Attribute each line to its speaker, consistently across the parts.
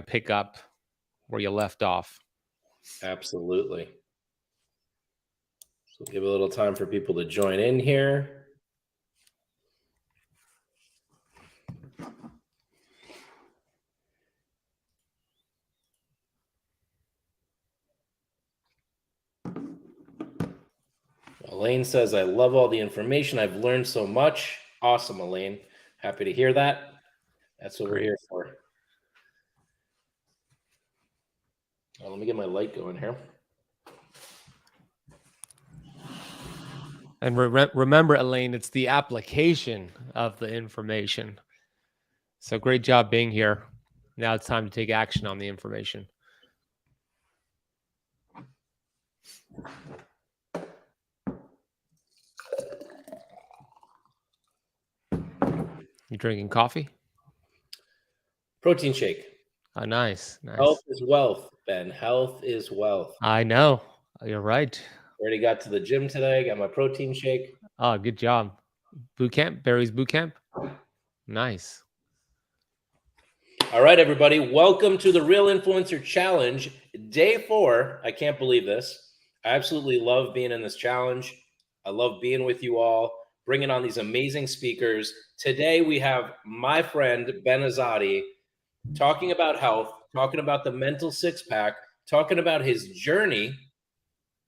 Speaker 1: pick up where you left off.
Speaker 2: Absolutely. So give a little time for people to join in here. Elaine says, I love all the information. I've learned so much. Awesome, Elaine. Happy to hear that. That's what we're here for. Well, let me get my light going here.
Speaker 1: And remember, Elaine, it's the application of the information. So great job being here. Now it's time to take action on the information. You drinking coffee?
Speaker 2: Protein shake.
Speaker 1: Oh, nice.
Speaker 2: Health is wealth, Ben. Health is wealth.
Speaker 1: I know. You're right.
Speaker 2: Already got to the gym today. Got my protein shake.
Speaker 1: Oh, good job. Boot camp? Barry's boot camp? Nice.
Speaker 2: All right, everybody. Welcome to the Real Influencer Challenge, day 4. I can't believe this. I absolutely love being in this challenge. I love being with you all, bringing on these amazing speakers. Today, we have my friend, Ben Azadi, talking about health, talking about the mental six-pack, talking about his journey,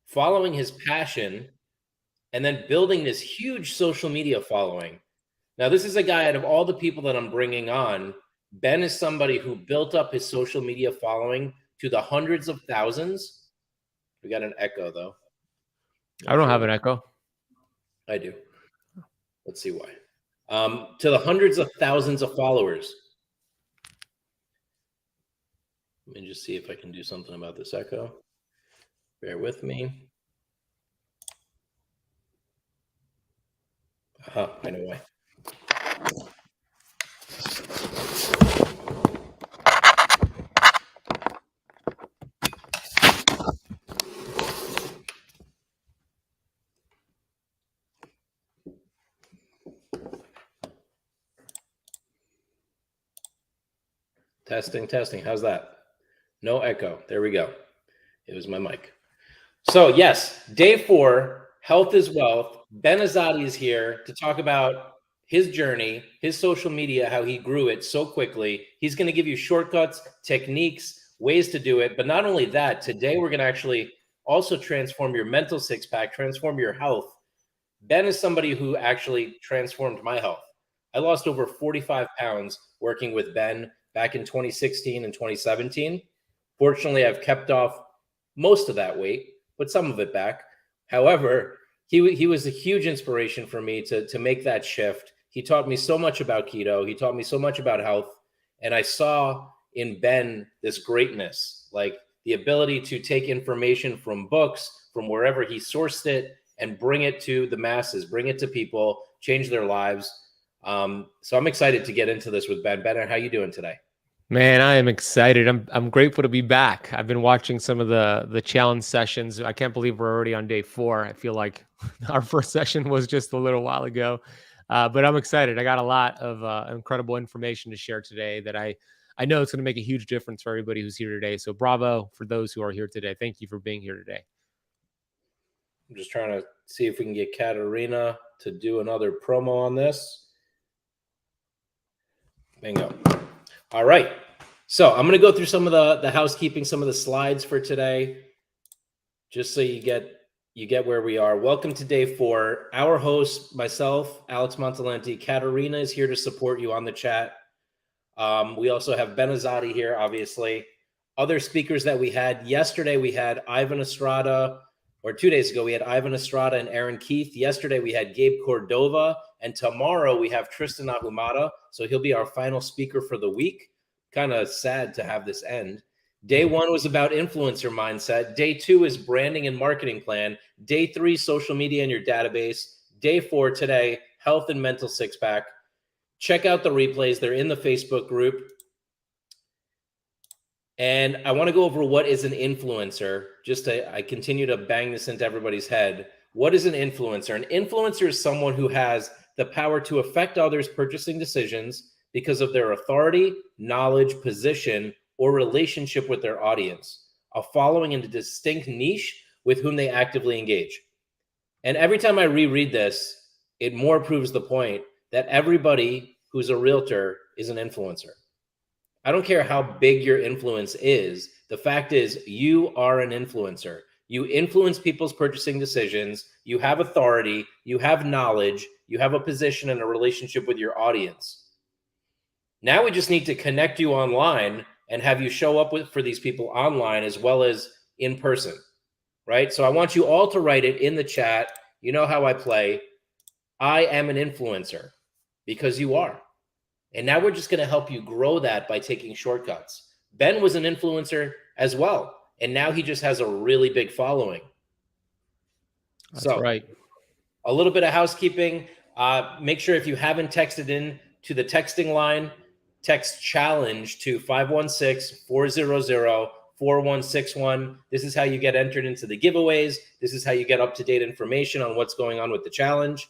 Speaker 2: following his passion, and then building this huge social media following. Now, this is a guy out of all the people that I'm bringing on, Ben is somebody who built up his social media following to the hundreds of thousands. We got an echo, though.
Speaker 1: I don't have an echo.
Speaker 2: I do. Let's see why. To the hundreds of thousands of followers. Let me just see if I can do something about this echo. Bear with me. I know why. Testing. How's that? No echo. There we go. It was my mic. So yes, day 4, health is wealth. Ben Azadi is here to talk about his journey, his social media, how he grew it so quickly. He's going to give you shortcuts, techniques, ways to do it. But not only that, today we're going to actually also transform your mental six-pack, transform your health. Ben is somebody who actually transformed my health. I lost over 45 pounds working with Ben back in 2016 and 2017. Fortunately, I've kept off most of that weight, put some of it back. However, he was a huge inspiration for me to make that shift. He taught me so much about keto. He taught me so much about health. And I saw in Ben this greatness, like the ability to take information from books, from wherever he sourced it, and bring it to the masses, bring it to people, change their lives. So I'm excited to get into this with Ben. Ben, how are you doing today?
Speaker 1: Man, I am excited. I'm grateful to be back. I've been watching some of the challenge sessions. I can't believe we're already on day 4. I feel like our first session was just a little while ago, but I'm excited. I got a lot of incredible information to share today that I know it's going to make a huge difference for everybody who's here today. So bravo for those who are here today. Thank you for being here today.
Speaker 2: I'm just trying to see if we can get Katerina to do another promo on this. Bingo. All right. So I'm going to go through some of the housekeeping, some of the slides for today, just so you get where we are. Welcome to day 4. Our host, myself, Alex Montalenti. Katerina is here to support you on the chat. We also have Ben Azadi here, obviously. Other speakers that we had yesterday, we had Ivan Estrada, or 2 days ago, we had Ivan Estrada and Aaron Keith. Yesterday, we had Gabe Cordova. And tomorrow, we have Tristan Ahumada. So he'll be our final speaker for the week. Kind of sad to have this end. Day 1 was about influencer mindset. Day 2 is branding and marketing plan. Day 3, social media in your database. Day 4 today, health and mental six-pack. Check out the replays. They're in the Facebook group. And I want to go over what is an influencer. I continue to bang this into everybody's head. What is an influencer? An influencer is someone who has the power to affect others' purchasing decisions because of their authority, knowledge, position, or relationship with their audience, a following in a distinct niche with whom they actively engage. And every time I reread this, it more proves the point that everybody who's a realtor is an influencer. I don't care how big your influence is. The fact is, you are an influencer. You influence people's purchasing decisions. You have authority. You have knowledge. You have a position and a relationship with your audience. Now we just need to connect you online and have you show up for these people online as well as in person, right? So I want you all to write it in the chat. You know how I play. I am an influencer, because you are. And now we're just going to help you grow that by taking shortcuts. Ben was an influencer as well, and now he just has a really big following.
Speaker 1: That's right.
Speaker 2: A little bit of housekeeping. Make sure if you haven't texted in to the texting line, text challenge to 516-400-4161. This is how you get entered into the giveaways. This is how you get up-to-date information on what's going on with the challenge.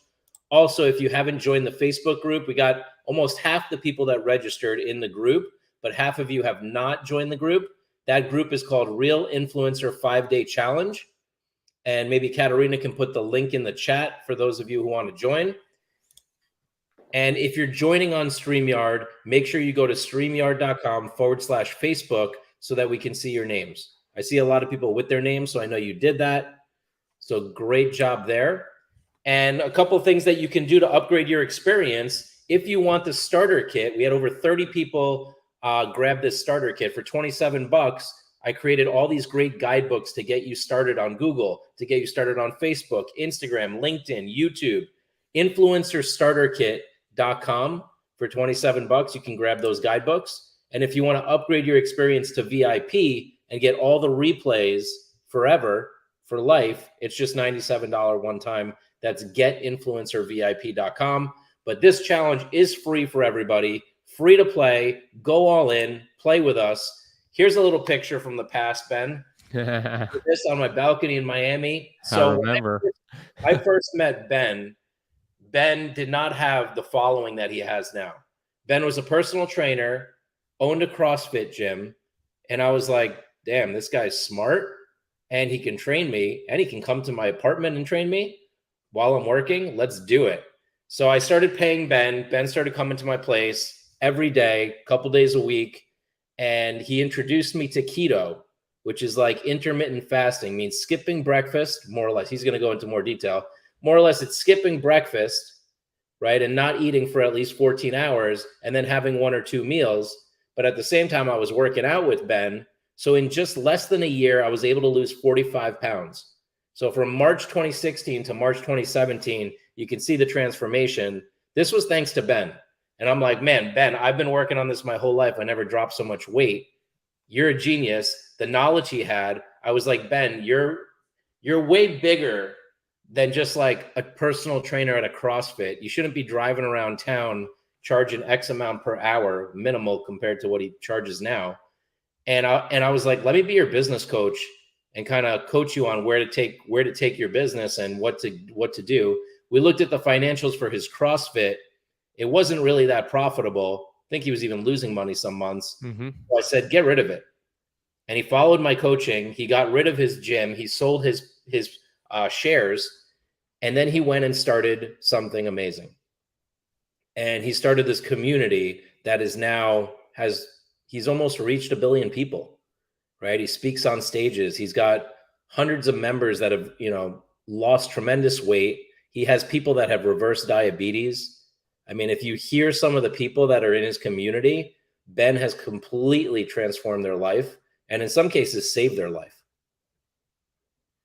Speaker 2: Also, if you haven't joined the Facebook group, we got almost half the people that registered in the group, but half of you have not joined the group. That group is called Real Influencer 5-Day Challenge. And maybe Katarina can put the link in the chat for those of you who want to join. And if you're joining on StreamYard, make sure you go to streamyard.com/Facebook so that we can see your names. I see a lot of people with their names, so I know you did that. So great job there. And a couple of things that you can do to upgrade your experience. If you want the starter kit, we had over 30 people grab this starter kit for $27. I created all these great guidebooks to get you started on Google, to get you started on Facebook, Instagram, LinkedIn, YouTube. Influencerstarterkit.com for $27. You can grab those guidebooks. And if you want to upgrade your experience to VIP and get all the replays forever, for life, it's just $97 one time. That's getinfluencervip.com. But this challenge is free for everybody, free to play. Go all in, play with us. Here's a little picture from the past, Ben. This on my balcony in Miami. So
Speaker 1: I remember.
Speaker 2: I first met Ben. Ben did not have the following that he has now. Ben was a personal trainer, owned a CrossFit gym, and I was like, damn, this guy's smart, and he can train me, and he can come to my apartment and train me while I'm working. Let's do it. So I started paying Ben. Ben started coming to my place every day, a couple days a week, and he introduced me to keto, which is like intermittent fasting, means skipping breakfast, more or less. He's going to go into more detail. More or less, it's skipping breakfast, right, and not eating for at least 14 hours and then having one or two meals. But at the same time, I was working out with Ben. So in just less than a year, I was able to lose 45 pounds. So from March 2016 to March 2017, you can see the transformation. This was thanks to Ben. And I'm like, man, Ben, I've been working on this my whole life. I never dropped so much weight. You're a genius. The knowledge he had, I was like, Ben, you're way bigger than just like a personal trainer at a CrossFit. You shouldn't be driving around town charging X amount per hour, minimal compared to what he charges now. And I was like, let me be your business coach and kind of coach you on where to take your business and what to do. We looked at the financials for his CrossFit. It wasn't really that profitable. I think he was even losing money some months.
Speaker 1: Mm-hmm.
Speaker 2: So I said, get rid of it. And he followed my coaching. He got rid of his gym. He sold his shares. And then he went and started something amazing. And he started this community that is now he's almost reached 1 billion people, right? He speaks on stages. He's got hundreds of members that have, lost tremendous weight. He has people that have reverse diabetes. I mean, if you hear some of the people that are in his community, Ben has completely transformed their life and in some cases saved their life.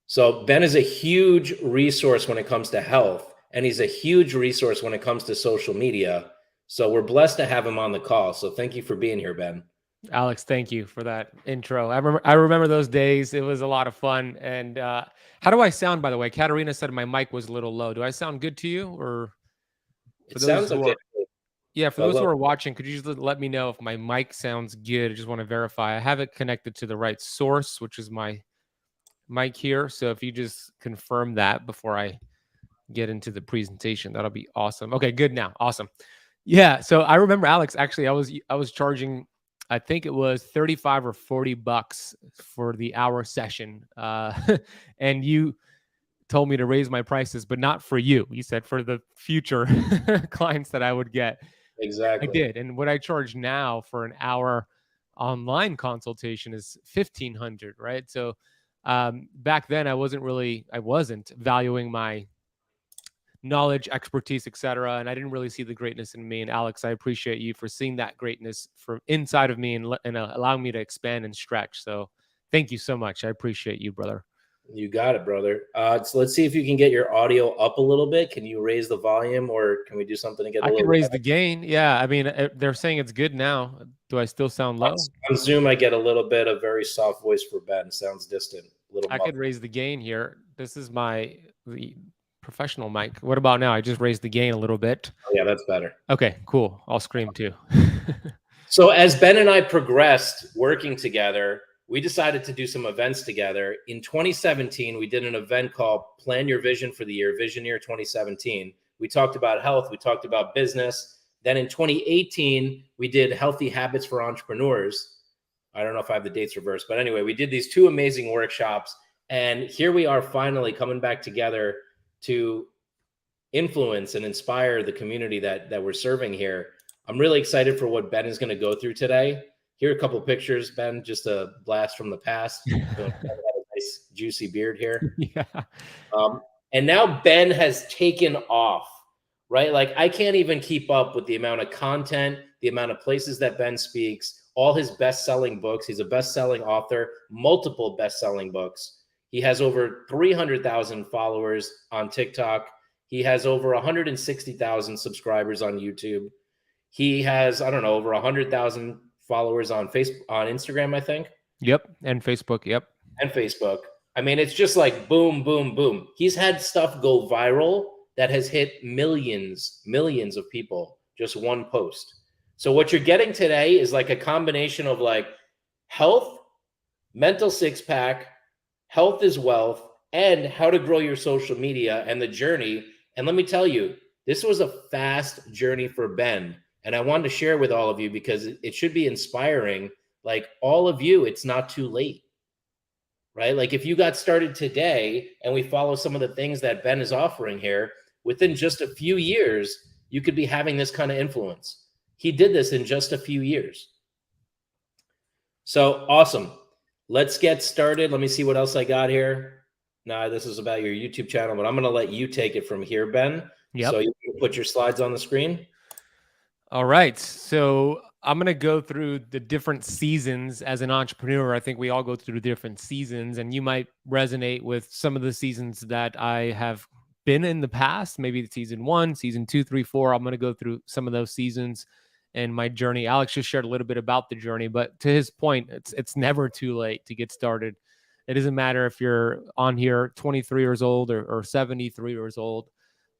Speaker 2: So Ben is a huge resource when it comes to health, and he's a huge resource when it comes to social media. So we're blessed to have him on the call. So thank you for being here, Ben.
Speaker 1: Alex, thank you for that intro. I remember those days. It was a lot of fun. And how do I sound, by the way? Katarina said my mic was a little low. Do I sound good to you? Or
Speaker 2: it sounds okay.
Speaker 1: For those who are watching, could you just let me know if my mic sounds good? I just want to verify. I have it connected to the right source, which is my mic here. So if you just confirm that before I get into the presentation, that'll be awesome. Okay, good now. Awesome. Yeah. So I remember, Alex, actually, I was charging I think it was 35 or $40 for the hour session. And you told me to raise my prices, but not for you. You said for the future clients that I would get. I
Speaker 2: Exactly.
Speaker 1: did. And what I charge now for an hour online consultation is 1,500, right? So back then I wasn't valuing my knowledge, expertise, etc. And I didn't really see the greatness in me. And Alex, I appreciate you for seeing that greatness from inside of me and allowing me to expand and stretch. So thank you so much. I appreciate you, brother.
Speaker 2: You got it, brother. So let's see if you can get your audio up a little bit. Can you raise the volume, or can we do something to get a
Speaker 1: I can
Speaker 2: little
Speaker 1: raise the
Speaker 2: better?
Speaker 1: gain. Yeah. I mean, they're saying it's good now. Do I still sound low?
Speaker 2: On Zoom, I get a little bit of very soft voice for Ben. Sounds distant, a little
Speaker 1: I could
Speaker 2: muffled.
Speaker 1: raise the gain here. This is the professional mic. What about now? I just raised the gain a little bit.
Speaker 2: Oh, yeah, that's better.
Speaker 1: Okay, cool. I'll scream too.
Speaker 2: So as Ben and I progressed working together, we decided to do some events together. In 2017, we did an event called Plan Your Vision for the Year, Vision Year 2017. We talked about health, we talked about business. Then in 2018, we did Healthy Habits for Entrepreneurs. I don't know if I have the dates reversed, but anyway, we did these two amazing workshops. And here we are finally coming back together to influence and inspire the community that we're serving here. I'm really excited for what Ben is going to go through today. Here are a couple of pictures, Ben, just a blast from the past. So, a nice juicy beard here.
Speaker 1: Yeah.
Speaker 2: And now Ben has taken off, right? Like I can't even keep up with the amount of content, the amount of places that Ben speaks, all his best-selling books. He's a best-selling author, multiple best-selling books. He has over 300,000 followers on TikTok. He has over 160,000 subscribers on YouTube. He has, I don't know, over 100,000 followers on Facebook, on Instagram, I think.
Speaker 1: Yep. And Facebook. Yep.
Speaker 2: And Facebook. I mean, it's just like boom, boom, boom. He's had stuff go viral that has hit millions of people, just one post. So what you're getting today is like a combination of like health, mental six pack, health is wealth, and how to grow your social media and the journey. And let me tell you, this was a fast journey for Ben. And I wanted to share with all of you because it should be inspiring. Like all of you, it's not too late, right? Like if you got started today and we follow some of the things that Ben is offering here, within just a few years, you could be having this kind of influence. He did this in just a few years. So awesome. Let's get started. Let me see what else I got here. Nah, this is about your YouTube channel, but I'm going to let you take it from here, Ben.
Speaker 1: Yep.
Speaker 2: So you can put your slides on the screen.
Speaker 1: All right. So I'm going to go through the different seasons as an entrepreneur. I think we all go through different seasons, and you might resonate with some of the seasons that I have been in the past, maybe season 1, season 2, 3, 4. I'm going to go through some of those seasons and my journey. Alex just shared a little bit about the journey, but to his point, it's never too late to get started. It doesn't matter if you're on here 23 years old or 73 years old.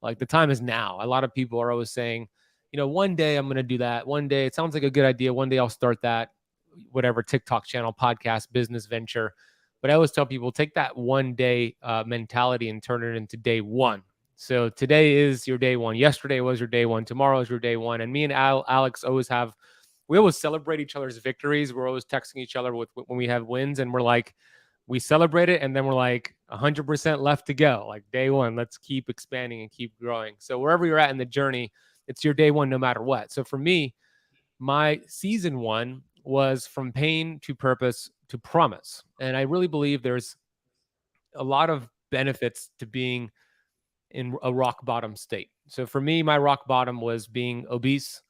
Speaker 1: Like the time is now. A lot of people are always saying, one day I'm going to do that. One day it sounds like a good idea. One day I'll start that, whatever, TikTok channel, podcast, business venture. But I always tell people, take that one day mentality and turn it into day one. So today is your day one. Yesterday was your day one. Tomorrow is your day one. And me and Alex we always celebrate each other's victories. We're always texting each other when we have wins, and we're like, we celebrate it, and then we're like 100% left to go. Like day one, let's keep expanding and keep growing. So wherever you're at in the journey, it's your day one no matter what. So for me, my season 1 was from pain to purpose to promise. And I really believe there's a lot of benefits to being in a rock bottom state. So for me, my rock bottom was being obese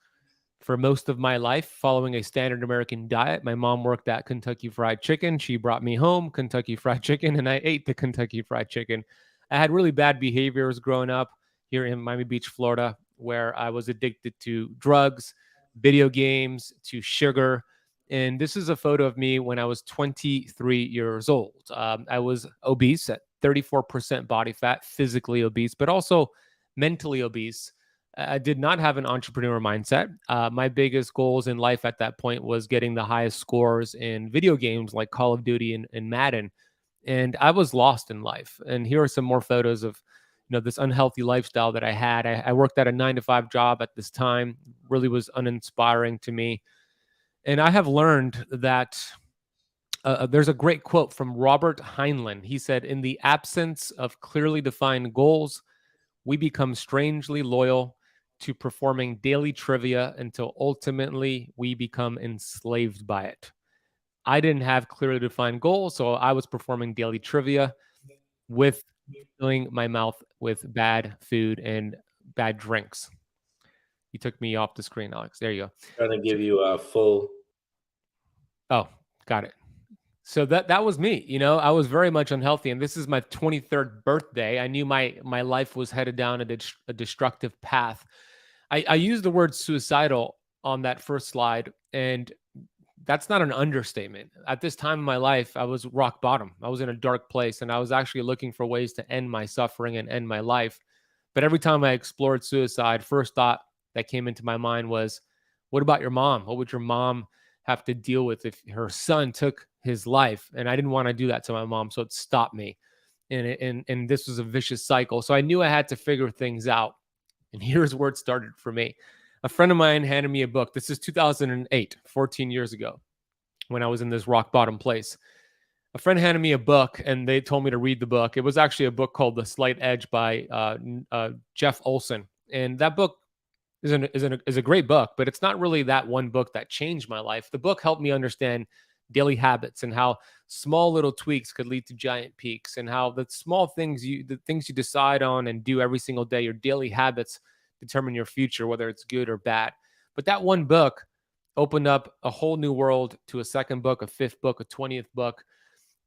Speaker 1: for most of my life, following a standard American diet. My mom worked at Kentucky Fried Chicken. She brought me home Kentucky Fried Chicken, and I ate the Kentucky Fried Chicken. I had really bad behaviors growing up here in Miami Beach, Florida, where I was addicted to drugs, video games, to sugar. And this is a photo of me when I was 23 years old. I was obese at 34% body fat, physically obese, but also mentally obese. I did not have an entrepreneur mindset. My biggest goals in life at that point was getting the highest scores in video games like Call of Duty and Madden. And I was lost in life. And here are some more photos of, this unhealthy lifestyle that I had. I worked at a 9-to-5 job at this time, really was uninspiring to me. And I have learned that there's a great quote from Robert Heinlein. He said, "In the absence of clearly defined goals, we become strangely loyal to performing daily trivia until ultimately we become enslaved by it." I didn't have clearly defined goals, so I was performing daily trivia with filling my mouth with bad food and bad drinks. You took me off the screen, Alex. There you go.
Speaker 2: Trying to give you a full.
Speaker 1: Oh, got it. So that was me. I was very much unhealthy, and this is my 23rd birthday. I knew my life was headed down a destructive path. I used the word suicidal on that first slide, and that's not an understatement. At this time in my life, I was rock bottom. I was in a dark place, and I was actually looking for ways to end my suffering and end my life. But every time I explored suicide, first thought that came into my mind was, what about your mom? What would your mom have to deal with if her son took his life? And I didn't want to do that to my mom, so it stopped me. And this was a vicious cycle. So I knew I had to figure things out. And here's where it started for me. A friend of mine handed me a book. This is 2008, 14 years ago, when I was in this rock bottom place. A friend handed me a book, and they told me to read the book. It was actually a book called The Slight Edge by Jeff Olson. And that book is a great book, but it's not really that one book that changed my life. The book helped me understand daily habits and how small little tweaks could lead to giant peaks, and how the things you decide on and do every single day, your daily habits determine your future, whether it's good or bad. But that one book opened up a whole new world to a second book, a fifth book, a 20th book.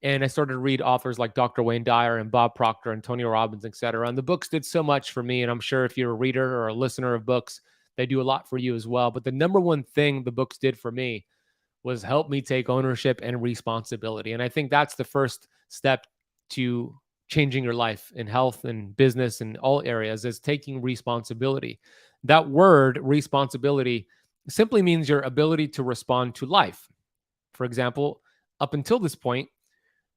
Speaker 1: And I started to read authors like Dr. Wayne Dyer and Bob Proctor and Tony Robbins, et cetera. And the books did so much for me. And I'm sure if you're a reader or a listener of books, they do a lot for you as well. But the number one thing the books did for me was help me take ownership and responsibility. And I think that's the first step to changing your life in health and business and all areas, is taking responsibility. That word responsibility simply means your ability to respond to life. For example, up until this point,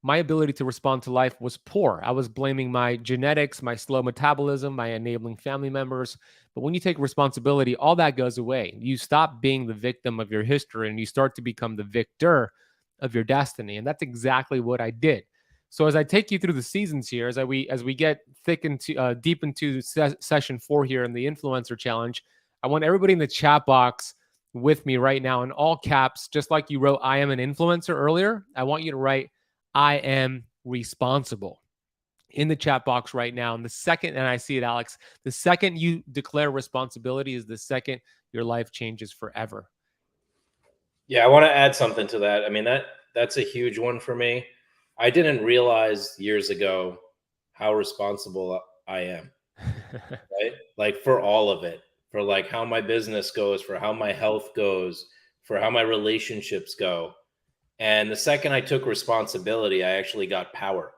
Speaker 1: my ability to respond to life was poor. I was blaming my genetics, my slow metabolism, my enabling family members. But when you take responsibility, all that goes away. You stop being the victim of your history and you start to become the victor of your destiny. And that's exactly what I did. So as I take you through the seasons here, as we get deep into session 4 here in the influencer challenge, I want everybody in the chat box with me right now in all caps, just like you wrote "I am an influencer" earlier. I want you to write "I am responsible" in the chat box right now. And I see it, Alex, the second you declare responsibility is the second your life changes forever.
Speaker 2: Yeah, I want to add something to that. I mean, that's a huge one for me. I didn't realize years ago how responsible I am, right? Like for all of it, for like how my business goes, for how my health goes, for how my relationships go. And the second I took responsibility, I actually got power.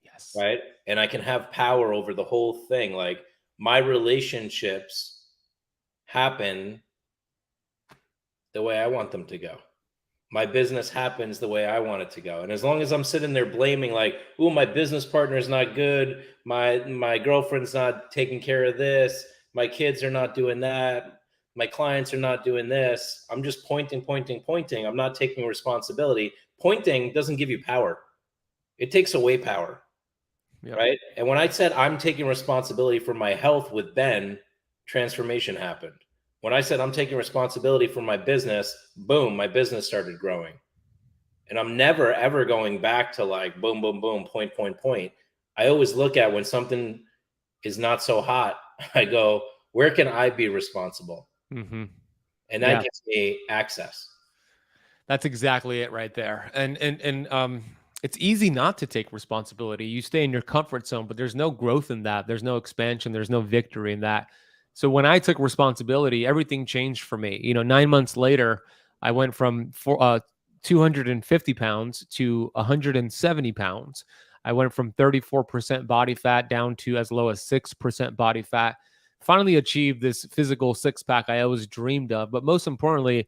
Speaker 1: Yes.
Speaker 2: Right. And I can have power over the whole thing. Like my relationships happen the way I want them to go. My business happens the way I want it to go. And as long as I'm sitting there blaming, like, oh, my business partner is not good, my girlfriend's not taking care of this, my kids are not doing that, my clients are not doing this, I'm just pointing. I'm not taking responsibility. Pointing doesn't give you power. It takes away power.
Speaker 1: Yep.
Speaker 2: Right. And when I said I'm taking responsibility for my health with Ben, transformation happened. When I said I'm taking responsibility for my business, boom, my business started growing. And I'm never, ever going back to like boom, boom, boom, point. I always look at when something is not so hot, I go, where can I be responsible?
Speaker 1: Mm-hmm.
Speaker 2: And that gives me access.
Speaker 1: That's exactly it right there. And it's easy not to take responsibility. You stay in your comfort zone, but there's no growth in that. There's no expansion. There's no victory in that. So when I took responsibility, everything changed for me. 9 months later, I went from 250 pounds to 170 pounds. I went from 34% body fat down to as low as 6% body fat. Finally achieved this physical six pack I always dreamed of. But most importantly,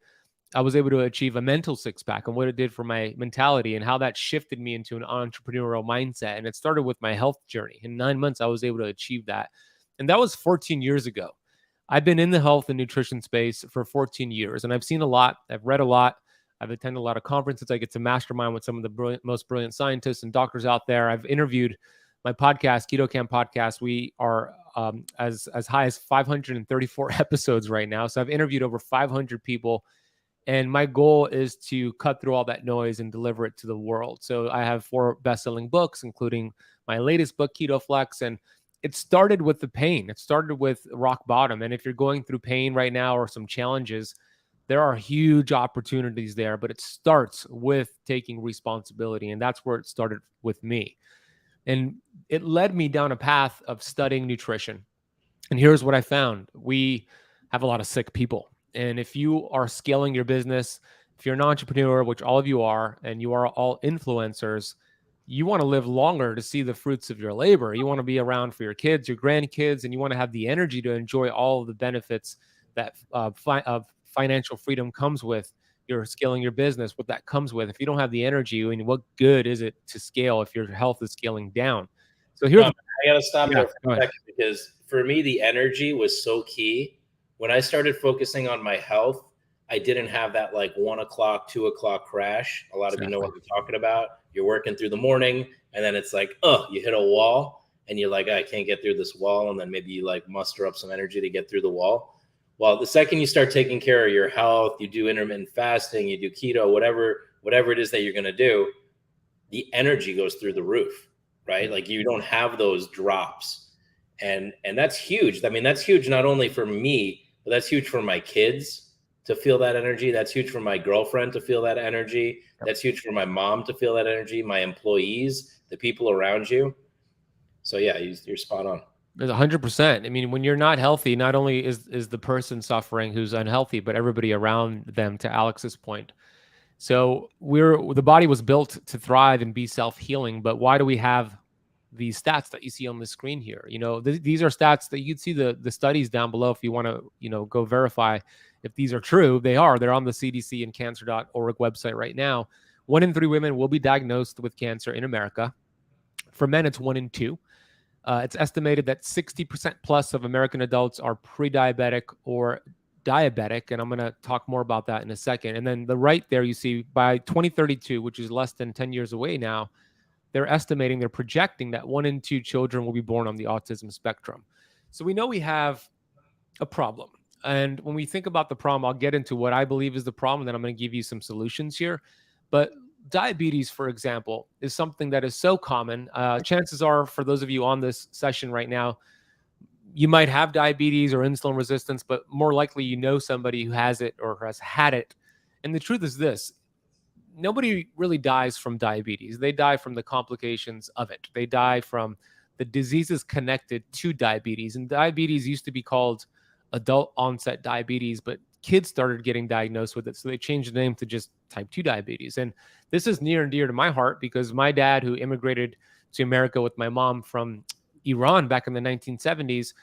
Speaker 1: I was able to achieve a mental six pack and what it did for my mentality and how that shifted me into an entrepreneurial mindset. And it started with my health journey. In 9 months, I was able to achieve that. And that was 14 years ago. I've been in the health and nutrition space for 14 years and I've seen a lot. I've read a lot. I've attended a lot of conferences. I get to mastermind with some of the most brilliant scientists and doctors out there. I've interviewed my podcast, Keto Camp Podcast. We are as high as 534 episodes right now. So I've interviewed over 500 people, and my goal is to cut through all that noise and deliver it to the world. So I have 4 best-selling books, including my latest book, Keto Flex. And it started with the pain. It started with rock bottom. And if you're going through pain right now or some challenges, there are huge opportunities there, but it starts with taking responsibility. And that's where it started with me. And it led me down a path of studying nutrition. And here's what I found. We have a lot of sick people. And if you are scaling your business, if you're an entrepreneur, which all of you are, and you are all influencers, you want to live longer to see the fruits of your labor. You want to be around for your kids, your grandkids, and you want to have the energy to enjoy all of the benefits that of financial freedom comes with. You're scaling your business, what that comes with. If you don't have the energy, I mean, what good is it to scale if your health is scaling down? So here's,
Speaker 2: I got to stop
Speaker 1: yeah,
Speaker 2: there for a second, because for me, the energy was so key. When I started focusing on my health, I didn't have that like 1 o'clock, 2 o'clock crash. A lot of you know what I'm talking about. You're working through the morning, and then it's like, you hit a wall, and you're like, I can't get through this wall. And then maybe you like muster up some energy to get through the wall. Well, the second you start taking care of your health, you do intermittent fasting, you do keto, whatever it is that you're going to do, the energy goes through the roof, right? Like you don't have those drops. And that's huge. I mean, that's huge not only for me, but that's huge for my kids to feel that energy. That's huge for my girlfriend to feel that energy. That's huge for my mom to feel that energy, my employees, the people around you. So yeah, you're spot on.
Speaker 1: 100%. I mean, when you're not healthy, not only is the person suffering who's unhealthy, but everybody around them, to Alex's point. So the body was built to thrive and be self-healing, but why do we have these stats that you see on the screen here? You know, these are stats that you'd see the studies down below if you want to, go verify if these are true. They're on the CDC and cancer.org website right now. 1 in 3 women will be diagnosed with cancer in America. For men, it's 1 in 2. It's estimated that 60% plus of American adults are pre-diabetic or diabetic, and I'm going to talk more about that in a second. And then the right there, you see by 2032, which is less than 10 years away now, they're projecting that 1 in 2 children will be born on the autism spectrum. So we know we have a problem. And when we think about the problem, I'll get into what I believe is the problem, and then I'm going to give you some solutions here. But diabetes, for example, is something that is so common. Chances are, for those of you on this session right now, you might have diabetes or insulin resistance, but more likely you know somebody who has it or has had it. And the truth is this: nobody really dies from diabetes. They die from the complications of it. They die from the diseases connected to diabetes. And diabetes used to be called adult onset diabetes, but kids started getting diagnosed with it. So they changed the name to just type 2 diabetes. And this is near and dear to my heart because my dad, who immigrated to America with my mom from Iran back in the 1970s,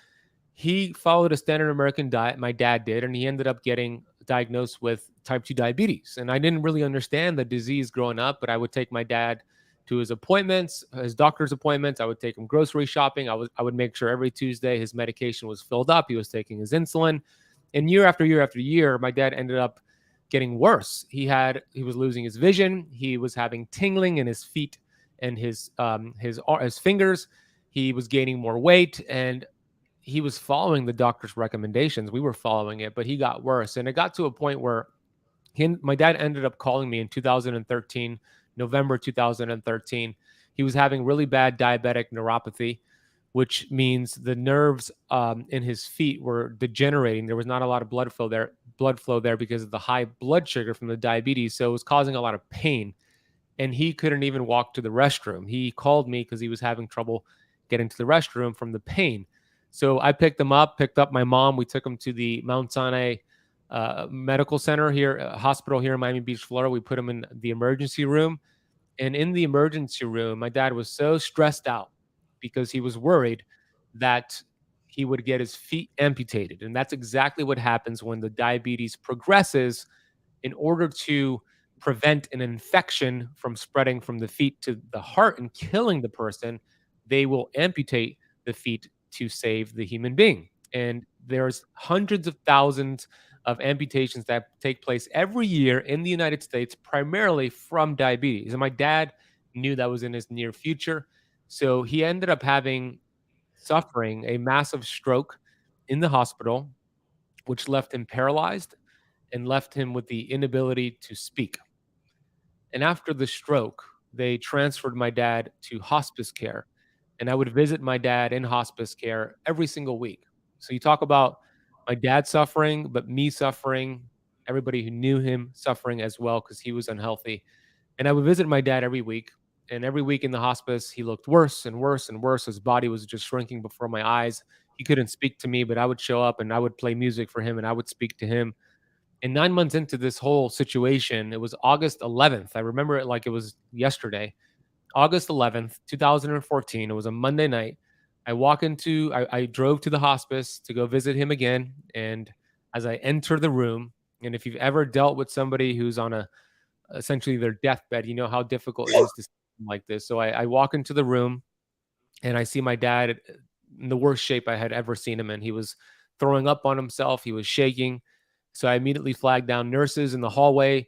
Speaker 1: he followed a standard American diet. My dad did, and he ended up getting diagnosed with type 2 diabetes. And I didn't really understand the disease growing up, but I would take my dad to his appointments, his doctor's appointments. I would take him grocery shopping. I would make sure every Tuesday his medication was filled up. He was taking his insulin. And year after year after year, my dad ended up getting worse. He was losing his vision. He was having tingling in his feet and his fingers. He was gaining more weight, and he was following the doctor's recommendations. We were following it, but he got worse. And it got to a point where my dad ended up calling me in 2013, November 2013. He was having really bad diabetic neuropathy, which means the nerves in his feet were degenerating. There was not a lot of blood flow there because of the high blood sugar from the diabetes. So it was causing a lot of pain. And he couldn't even walk to the restroom. He called me because he was having trouble getting to the restroom from the pain. So I picked up my mom. We took him to the Mount Sinai medical center here, hospital here in Miami Beach, Florida. We put him in the emergency room. And in the emergency room, my dad was so stressed out because he was worried that he would get his feet amputated. And that's exactly what happens when the diabetes progresses. In order to prevent an infection from spreading from the feet to the heart and killing the person, they will amputate the feet to save the human being. And there's hundreds of thousands of amputations that take place every year in the United States, primarily from diabetes. And my dad knew that was in his near future. So he ended up suffering a massive stroke in the hospital, which left him paralyzed and left him with the inability to speak. And after the stroke, they transferred my dad to hospice care. And I would visit my dad in hospice care every single week. So you talk about my dad suffering, but me suffering, everybody who knew him suffering as well because he was unhealthy. And I would visit my dad every week. And every week in the hospice, he looked worse and worse and worse. His body was just shrinking before my eyes. He couldn't speak to me, but I would show up and I would play music for him and I would speak to him. And 9 months into this whole situation, it was August 11th. I remember it like it was yesterday. August 11th, 2014. It was a Monday night. I drove to the hospice to go visit him again. And as I enter the room, and if you've ever dealt with somebody who's on essentially their deathbed, you know how difficult it is to see them like this. So I walk into the room and I see my dad in the worst shape I had ever seen him in. He was throwing up on himself. He was shaking. So I immediately flagged down nurses in the hallway,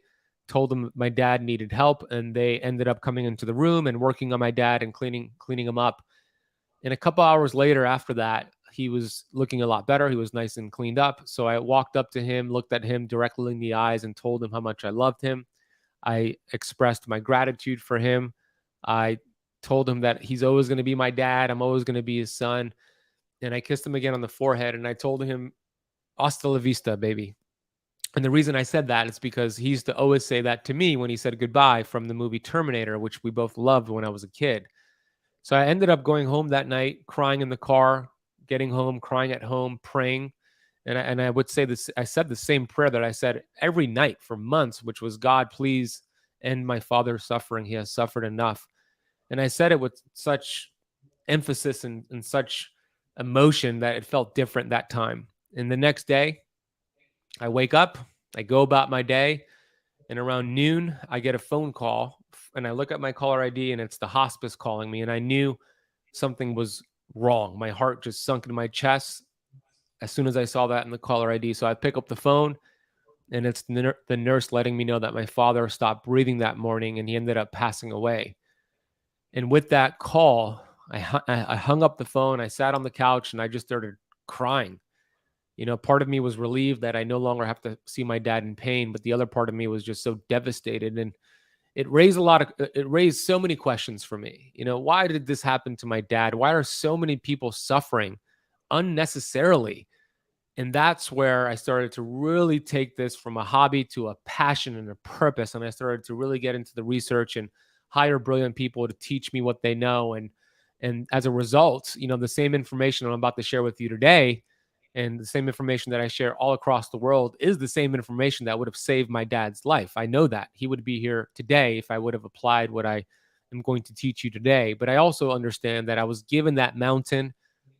Speaker 1: told them my dad needed help, and they ended up coming into the room and working on my dad and cleaning him up. And a couple hours later after that, he was looking a lot better. He was nice and cleaned up. So I walked up to him, looked at him directly in the eyes, and told him how much I loved him. I expressed my gratitude for him. I told him that he's always going to be my dad. I'm always going to be his son. And I kissed him again on the forehead and I told him, hasta la vista, baby. And the reason I said that is because he used to always say that to me when he said goodbye from the movie Terminator, which we both loved when I was a kid. So I ended up going home that night, crying in the car, getting home, crying at home, praying. And I would say this, I said the same prayer that I said every night for months, which was, God, please end my father's suffering. He has suffered enough. And I said it with such emphasis and such emotion that it felt different that time. And the next day, I wake up, I go about my day, and around noon, I get a phone call and I look at my caller ID and it's the hospice calling me. And I knew something was wrong. My heart just sunk into my chest as soon as I saw that in the caller ID. So I pick up the phone and it's the nurse letting me know that my father stopped breathing that morning and he ended up passing away. And with that call, I hung up the phone. I sat on the couch and I just started crying. You know, part of me was relieved that I no longer have to see my dad in pain, but the other part of me was just so devastated. And it raised so many questions for me. You know, why did this happen to my dad? Why are so many people suffering unnecessarily? And that's where I started to really take this from a hobby to a passion and a purpose. And I started to really get into the research and hire brilliant people to teach me what they know. And as a result, you know, the same information I'm about to share with you today and the same information that I share all across the world is the same information that would have saved my dad's life. I know that he would be here today if I would have applied what I am going to teach you today. But I also understand that I was given that mountain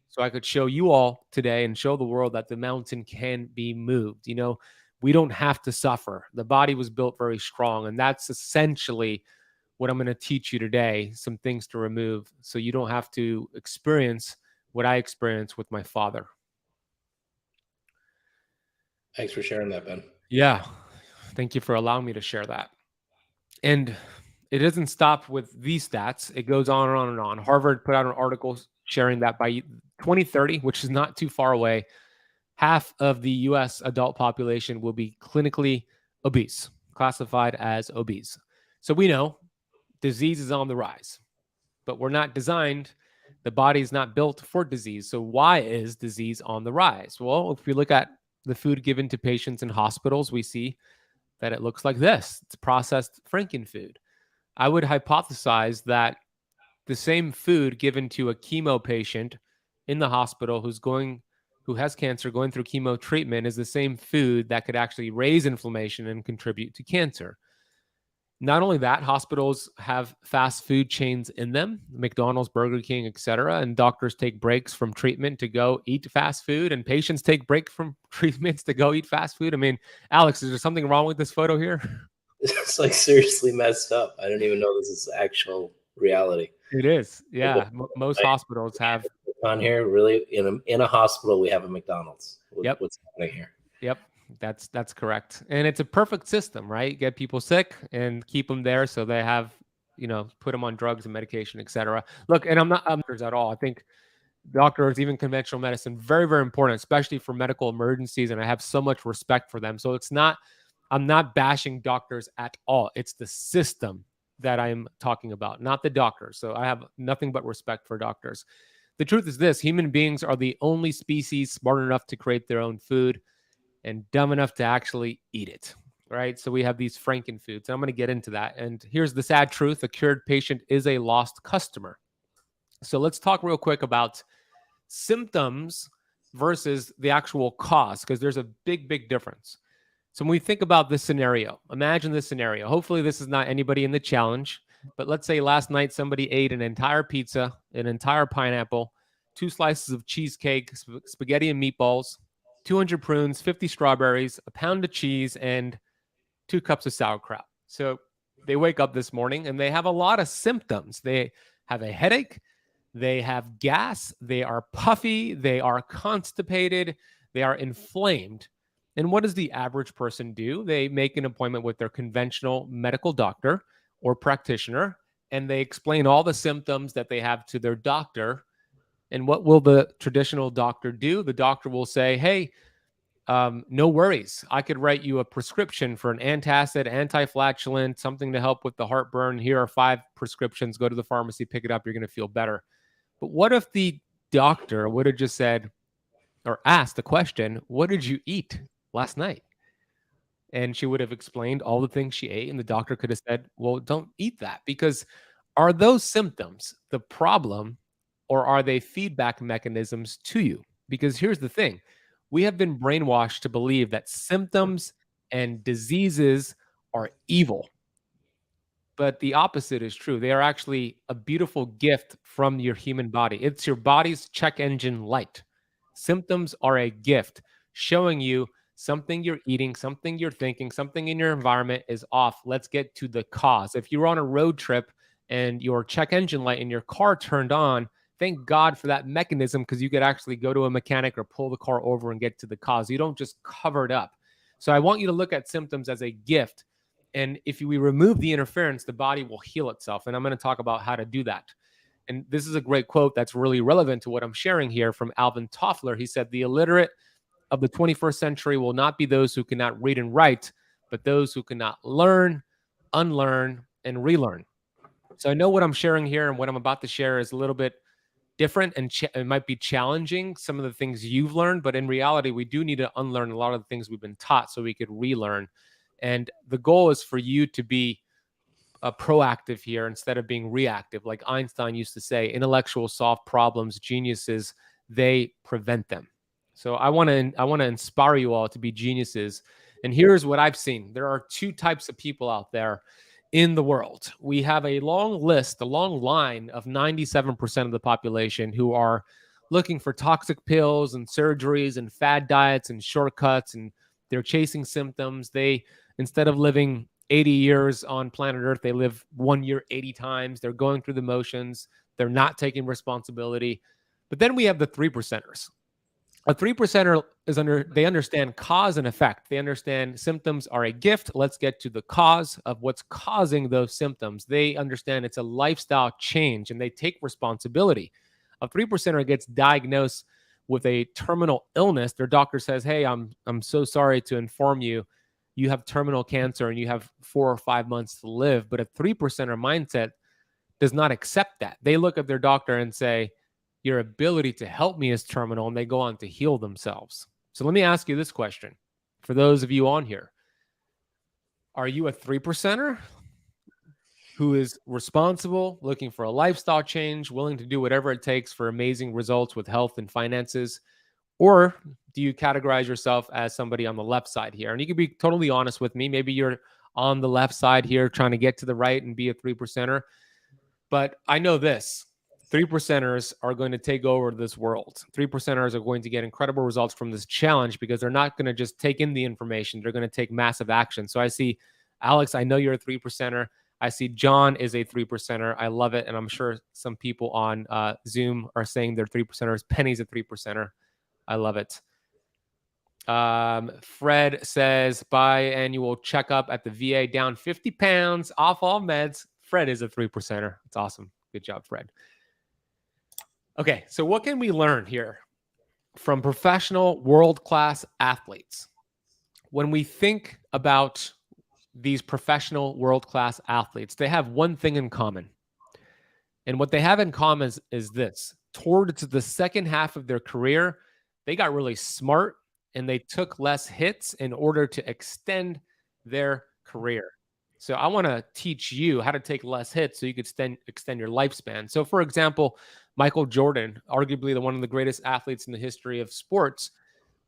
Speaker 1: so I could show you all today and show the world that the mountain can be moved. You know, we don't have to suffer. The body was built very strong. And that's essentially what I'm going to teach you today, some things to remove so you don't have to experience what I experienced with my father.
Speaker 2: Thanks for sharing that, Ben.
Speaker 1: Yeah. Thank you for allowing me to share that. And it doesn't stop with these stats. It goes on and on and on. Harvard put out an article sharing that by 2030, which is not too far away, half of the US adult population will be clinically obese, classified as obese. So we know disease is on the rise, but we're not designed, the body is not built for disease. So why is disease on the rise? Well, if we look at the food given to patients in hospitals, we see that it looks like this. It's processed Franken food. I would hypothesize that the same food given to a chemo patient in the hospital who has cancer going through chemo treatment is the same food that could actually raise inflammation and contribute to cancer. Not only that, hospitals have fast food chains in them, McDonald's, Burger King, etc., and doctors take breaks from treatment to go eat fast food, and patients take breaks from treatments to go eat fast food. I mean, Alex, is there something wrong with this photo here?
Speaker 2: It's like seriously messed up. I don't even know this is actual reality.
Speaker 1: It is. Yeah. Most hospitals have.
Speaker 2: On here, really, in a hospital, we have a McDonald's.
Speaker 1: Yep.
Speaker 2: What's happening here?
Speaker 1: Yep. That's correct. And it's a perfect system, right? Get people sick and keep them there so they have, put them on drugs and medication, etc. Look, and I'm not doctors at all. I think doctors, even conventional medicine, very, very important, especially for medical emergencies. And I have so much respect for them. So I'm not bashing doctors at all. It's the system that I'm talking about, not the doctors. So I have nothing but respect for doctors. The truth is this: human beings are the only species smart enough to create their own food and dumb enough to actually eat it. Right. So we have these Frankenfoods. And I'm going to get into that. And here's the sad truth: a cured patient is a lost customer. So let's talk real quick about symptoms versus the actual cause, because there's a big, big difference. So when we think about this scenario, imagine this scenario. Hopefully, this is not anybody in the challenge, but let's say last night somebody ate an entire pizza, an entire pineapple, 2 slices of cheesecake, spaghetti and meatballs, 200 prunes, 50 strawberries, a pound of cheese, and 2 cups of sauerkraut. So they wake up this morning and they have a lot of symptoms. They have a headache, they have gas, they are puffy, they are constipated, they are inflamed. And what does the average person do? They make an appointment with their conventional medical doctor or practitioner, and they explain all the symptoms that they have to their doctor. And what will the traditional doctor do? The doctor will say, hey, no worries. I could write you a prescription for an antacid, anti-flatulent, something to help with the heartburn. Here are 5 prescriptions. Go to the pharmacy, pick it up. You're going to feel better. But what if the doctor would have just said or asked the question, what did you eat last night? And she would have explained all the things she ate. And the doctor could have said, well, don't eat that. Because are those symptoms the problem, or are they feedback mechanisms to you? Because here's the thing: we have been brainwashed to believe that symptoms and diseases are evil. But the opposite is true. They are actually a beautiful gift from your human body. It's your body's check engine light. Symptoms are a gift showing you something you're eating, something you're thinking, something in your environment is off. Let's get to the cause. If you're on a road trip and your check engine light in your car turned on, thank God for that mechanism, because you could actually go to a mechanic or pull the car over and get to the cause. You don't just cover it up. So I want you to look at symptoms as a gift. And if we remove the interference, the body will heal itself. And I'm going to talk about how to do that. And this is a great quote that's really relevant to what I'm sharing here from Alvin Toffler. He said, the illiterate of the 21st century will not be those who cannot read and write, but those who cannot learn, unlearn, and relearn. So I know what I'm sharing here and what I'm about to share is a little bit different, and it might be challenging, some of the things you've learned, but in reality, we do need to unlearn a lot of the things we've been taught so we could relearn. And the goal is for you to be proactive here instead of being reactive. Like Einstein used to say, intellectuals solve problems, geniuses, they prevent them. So I want to inspire you all to be geniuses. And here's what I've seen. There are 2 types of people out there in the world. We have a long list, a long line of 97% of the population who are looking for toxic pills and surgeries and fad diets and shortcuts, and they're chasing symptoms. They, instead of living 80 years on planet Earth, they live 1 year 80 times. They're going through the motions. They're not taking responsibility. But then we have the 3%ers. A 3%er they understand cause and effect. They understand symptoms are a gift. Let's get to the cause of what's causing those symptoms. They understand it's a lifestyle change and they take responsibility. A 3%er gets diagnosed with a terminal illness. Their doctor says, hey, I'm so sorry to inform you, you have terminal cancer and you have 4 or 5 months to live. But a 3%er mindset does not accept that. They look at their doctor and say, your ability to help me is terminal, and they go on to heal themselves. So let me ask you this question. For those of you on here, are you a 3%er who is responsible, looking for a lifestyle change, willing to do whatever it takes for amazing results with health and finances? Or do you categorize yourself as somebody on the left side here? And you can be totally honest with me. Maybe you're on the left side here trying to get to the right and be a 3%er. But I know this: 3%ers are going to take over this world. 3%ers are going to get incredible results from this challenge because they're not going to just take in the information. They're going to take massive action. So I see, Alex, I know you're a 3%er. I see John is a 3%er. I love it. And I'm sure some people on Zoom are saying they're 3%ers. Penny's a 3%er. I love it. Fred says biannual checkup at the VA, down 50 pounds, off all meds. Fred is a 3%er. It's awesome. Good job, Fred. Okay, so what can we learn here from professional world-class athletes? When we think about these professional world-class athletes, they have one thing in common. And what they have in common is this. Towards the second half of their career, they got really smart and they took less hits in order to extend their career. So I want to teach you how to take less hits so you could extend your lifespan. So for example, Michael Jordan, arguably one of the greatest athletes in the history of sports,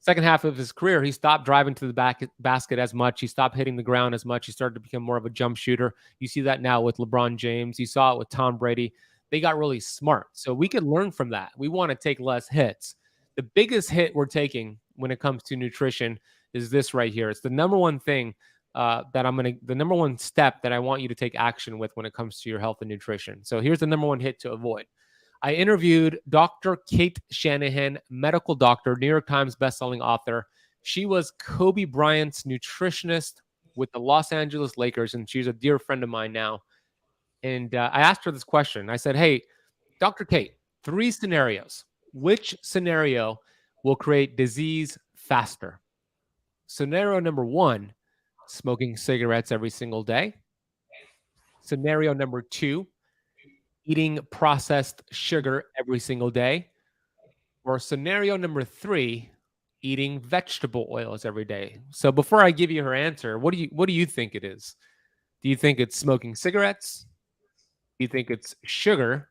Speaker 1: second half of his career, he stopped driving to the basket as much. He stopped hitting the ground as much. He started to become more of a jump shooter. You see that now with LeBron James. You saw it with Tom Brady. They got really smart. So we could learn from that. We want to take less hits. The biggest hit we're taking when it comes to nutrition is this right here. It's the number one thing the number one step that I want you to take action with when it comes to your health and nutrition. So here's the number one hit to avoid. I interviewed Dr. Kate Shanahan, medical doctor, New York Times bestselling author. She was Kobe Bryant's nutritionist with the Los Angeles Lakers, and she's a dear friend of mine now. And I asked her this question. I said, hey, Dr. Kate, 3 scenarios. Which scenario will create disease faster? Scenario number 1, smoking cigarettes every single day. Scenario number 2, eating processed sugar every single day. Or scenario number 3, eating vegetable oils every day. So before I give you her answer, what do you think it is? Do you think it's smoking cigarettes? Do you think it's sugar?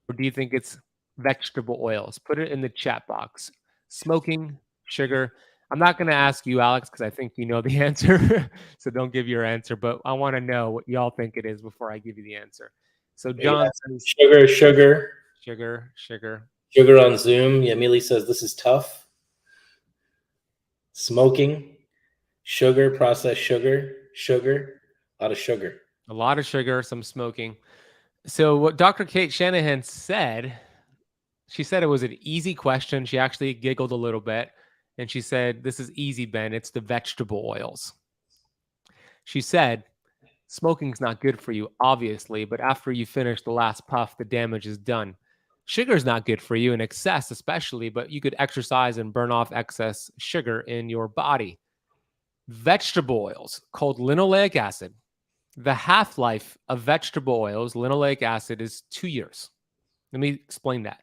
Speaker 1: Or do you think it's vegetable oils? Put it in the chat box. Smoking, sugar. I'm not going to ask you, Alex, because I think you know the answer. So don't give your answer. But I want to know what y'all think it is before I give you the answer. So John says
Speaker 2: sugar
Speaker 1: on
Speaker 2: Zoom. Yeah, Millie says this is tough. Smoking, sugar, processed sugar, a lot of sugar.
Speaker 1: A lot of sugar, some smoking. So what Dr. Kate Shanahan said, she said it was an easy question. She actually giggled a little bit. And she said, this is easy, Ben. It's the vegetable oils. She said, smoking's not good for you, obviously, but after you finish the last puff, the damage is done. Sugar's not good for you in excess, especially, but you could exercise and burn off excess sugar in your body. Vegetable oils, called linoleic acid. The half-life of vegetable oils, linoleic acid, is 2 years. Let me explain that.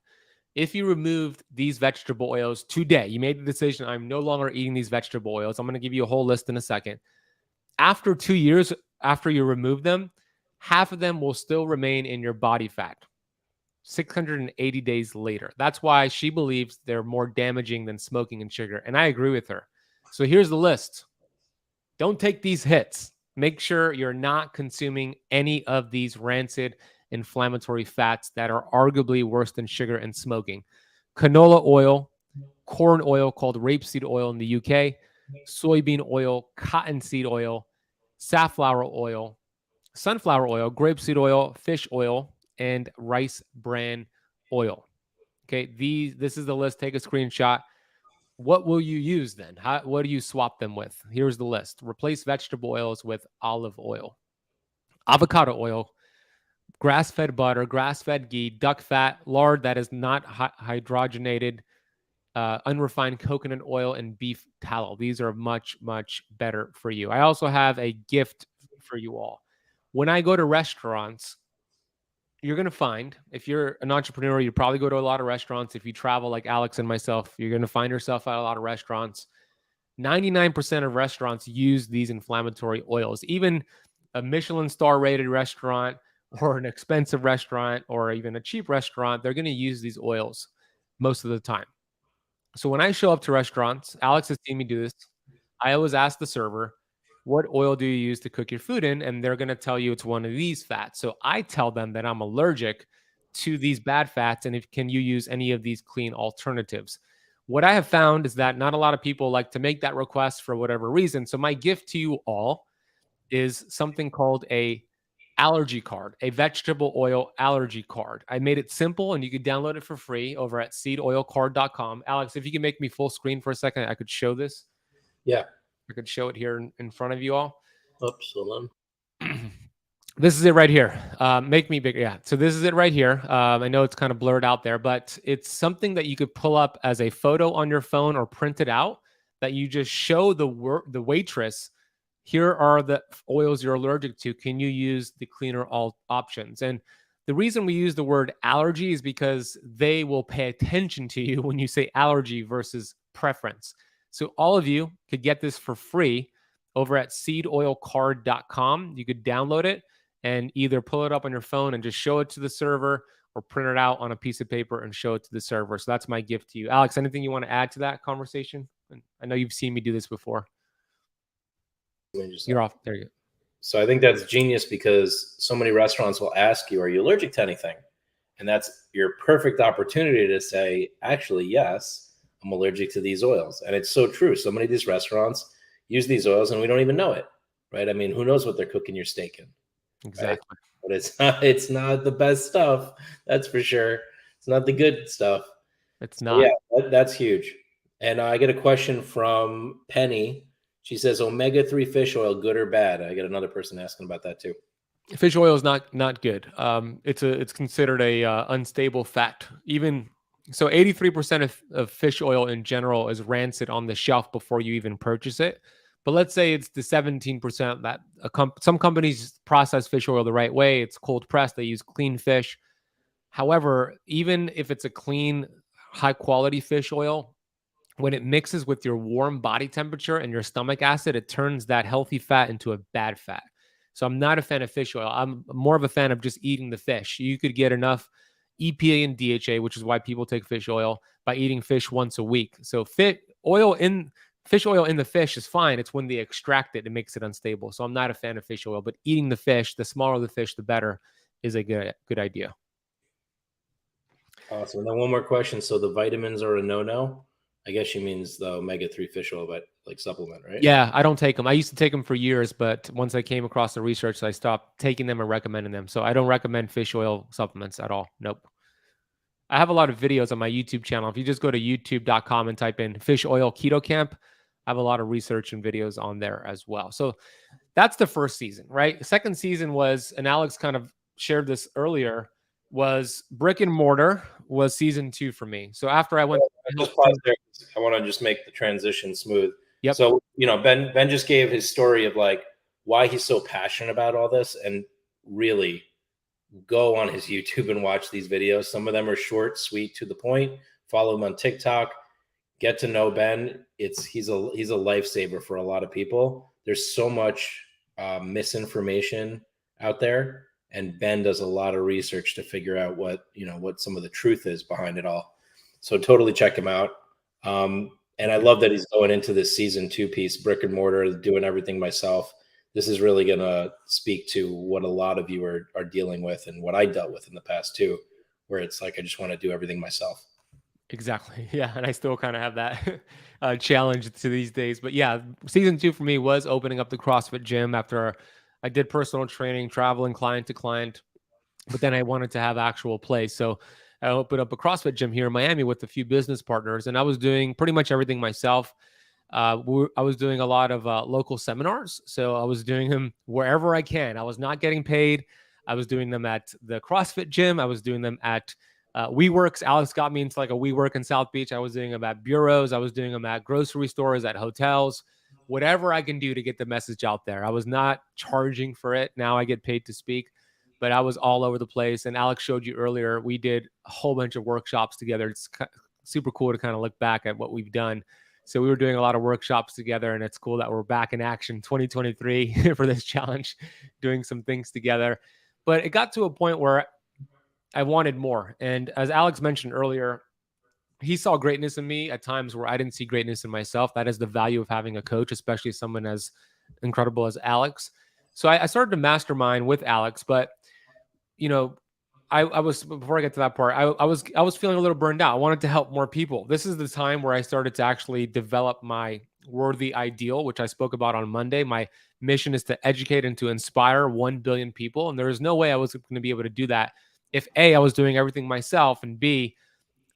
Speaker 1: If you removed these vegetable oils today, you made the decision, I'm no longer eating these vegetable oils. I'm going to give you a whole list in a second. After 2 years, after you remove them, half of them will still remain in your body fat 680 days later. That's why she believes they're more damaging than smoking and sugar. And I agree with her. So here's the list. Don't take these hits. Make sure you're not consuming any of these rancid inflammatory fats that are arguably worse than sugar and smoking. Canola oil, corn oil called rapeseed oil in the UK, soybean oil, cottonseed oil, safflower oil, sunflower oil, grapeseed oil, fish oil, and rice bran oil. Okay, this is the list. Take a screenshot. What will you use then? What do you swap them with? Here's the list. Replace vegetable oils with olive oil, avocado oil, grass-fed butter, grass-fed ghee, duck fat, lard that is not hydrogenated, unrefined coconut oil, and beef tallow. These are much, much better for you. I also have a gift for you all. When I go to restaurants, you're going to find, if you're an entrepreneur, you probably go to a lot of restaurants. If you travel like Alex and myself, you're going to find yourself at a lot of restaurants. 99% of restaurants use these inflammatory oils. Even a Michelin star rated restaurant or an expensive restaurant or even a cheap restaurant, they're going to use these oils most of the time. So when I show up to restaurants, Alex has seen me do this. I always ask the server, what oil do you use to cook your food in? And they're going to tell you it's one of these fats. So I tell them that I'm allergic to these bad fats. And can you use any of these clean alternatives? What I have found is that not a lot of people like to make that request for whatever reason. So my gift to you all is something called a allergy card, a vegetable oil allergy card. I made it simple and you could download it for free over at seedoilcard.com. Alex, if you can make me full screen for a second, I could show this.
Speaker 2: Yeah.
Speaker 1: I could show it here in front of you all.
Speaker 2: Oops, hold on.
Speaker 1: This is it right here. Make me bigger. Yeah. So this is it right here. I know it's kind of blurred out there, but it's something that you could pull up as a photo on your phone or print it out that you just show the waitress. Here are the oils you're allergic to. Can you use the cleaner all options? And the reason we use the word allergy is because they will pay attention to you when you say allergy versus preference. So all of you could get this for free over at seedoilcard.com. You could download it and either pull it up on your phone and just show it to the server or print it out on a piece of paper and show it to the server. So that's my gift to you. Alex, anything you want to add to that conversation? I know you've seen me do this before. You're off. There you go.
Speaker 2: So I think that's genius because so many restaurants will ask you, are you allergic to anything? And that's your perfect opportunity to say, actually, yes, I'm allergic to these oils. And it's so true. So many of these restaurants use these oils and we don't even know it, right? I mean, who knows what they're cooking your steak in?
Speaker 1: Exactly.
Speaker 2: Right? But it's not the best stuff. That's for sure. It's not the good stuff.
Speaker 1: It's not.
Speaker 2: Yeah, that's huge. And I get a question from Penny. She says, omega-3 fish oil, good or bad? I get another person asking about that too.
Speaker 1: Fish oil is not good. It's considered a unstable fat. Even so, 83% of fish oil in general is rancid on the shelf before you even purchase it. But let's say it's the 17% that some companies process fish oil the right way. It's cold pressed. They use clean fish. However, even if it's a clean, high quality fish oil, when it mixes with your warm body temperature and your stomach acid, it turns that healthy fat into a bad fat. So I'm not a fan of fish oil. I'm more of a fan of just eating the fish. You could get enough EPA and DHA, which is why people take fish oil, by eating fish once a week. So fish oil in the fish is fine. It's when they extract it makes it unstable. So I'm not a fan of fish oil, but eating the fish, the smaller the fish, the better, is a good idea.
Speaker 2: Awesome. And then one more question. So the vitamins are a no-no? I guess she means the omega-3 fish oil, but like supplement, right?
Speaker 1: Yeah, I don't take them. I used to take them for years, but once I came across the research, I stopped taking them and recommending them. So I don't recommend fish oil supplements at all. Nope. I have a lot of videos on my YouTube channel. If you just go to youtube.com and type in fish oil keto camp, I have a lot of research and videos on there as well. So that's the first season, right? The second season was, and Alex kind of shared this earlier, was brick and mortar was season 2 for me. So after I went,
Speaker 2: just pause there. I want to just make the transition smooth.
Speaker 1: Yep.
Speaker 2: So, Ben just gave his story of like why he's so passionate about all this, and really go on his YouTube and watch these videos. Some of them are short, sweet, to the point. Follow him on TikTok. Get to know Ben. He's a lifesaver for a lot of people. There's so much misinformation out there, and Ben does a lot of research to figure out what some of the truth is behind it all. So totally check him out. And I love that he's going into this season 2 piece, brick and mortar, doing everything myself. This is really going to speak to what a lot of you are dealing with and what I dealt with in the past too, where it's like, I just want to do everything myself.
Speaker 1: Exactly. Yeah. And I still kind of have that challenge to these days. But yeah, season 2 for me was opening up the CrossFit gym after I did personal training, traveling client to client. But then I wanted to have actual play. So I opened up a CrossFit gym here in Miami with a few business partners, and I was doing pretty much everything myself. I was doing a lot of local seminars. So I was doing them wherever I can. I was not getting paid. I was doing them at the CrossFit gym. I was doing them at WeWorks. Alex got me into like a WeWork in South Beach. I was doing them at bureaus. I was doing them at grocery stores, at hotels, whatever I can do to get the message out there. I was not charging for it. Now I get paid to speak, but I was all over the place. And Alex showed you earlier, we did a whole bunch of workshops together. It's super cool to kind of look back at what we've done. So we were doing a lot of workshops together, and it's cool that we're back in action 2023 for this challenge, doing some things together. But it got to a point where I wanted more. And as Alex mentioned earlier, he saw greatness in me at times where I didn't see greatness in myself. That is the value of having a coach, especially someone as incredible as Alex. So I started to mastermind with Alex, but I was, before I get to that part, I was feeling a little burned out. I wanted to help more people. This is the time where I started to actually develop my worthy ideal, which I spoke about on Monday, my mission is to educate and to inspire 1 billion people. And there was no way I was going to be able to do that if A, I was doing everything myself, and B,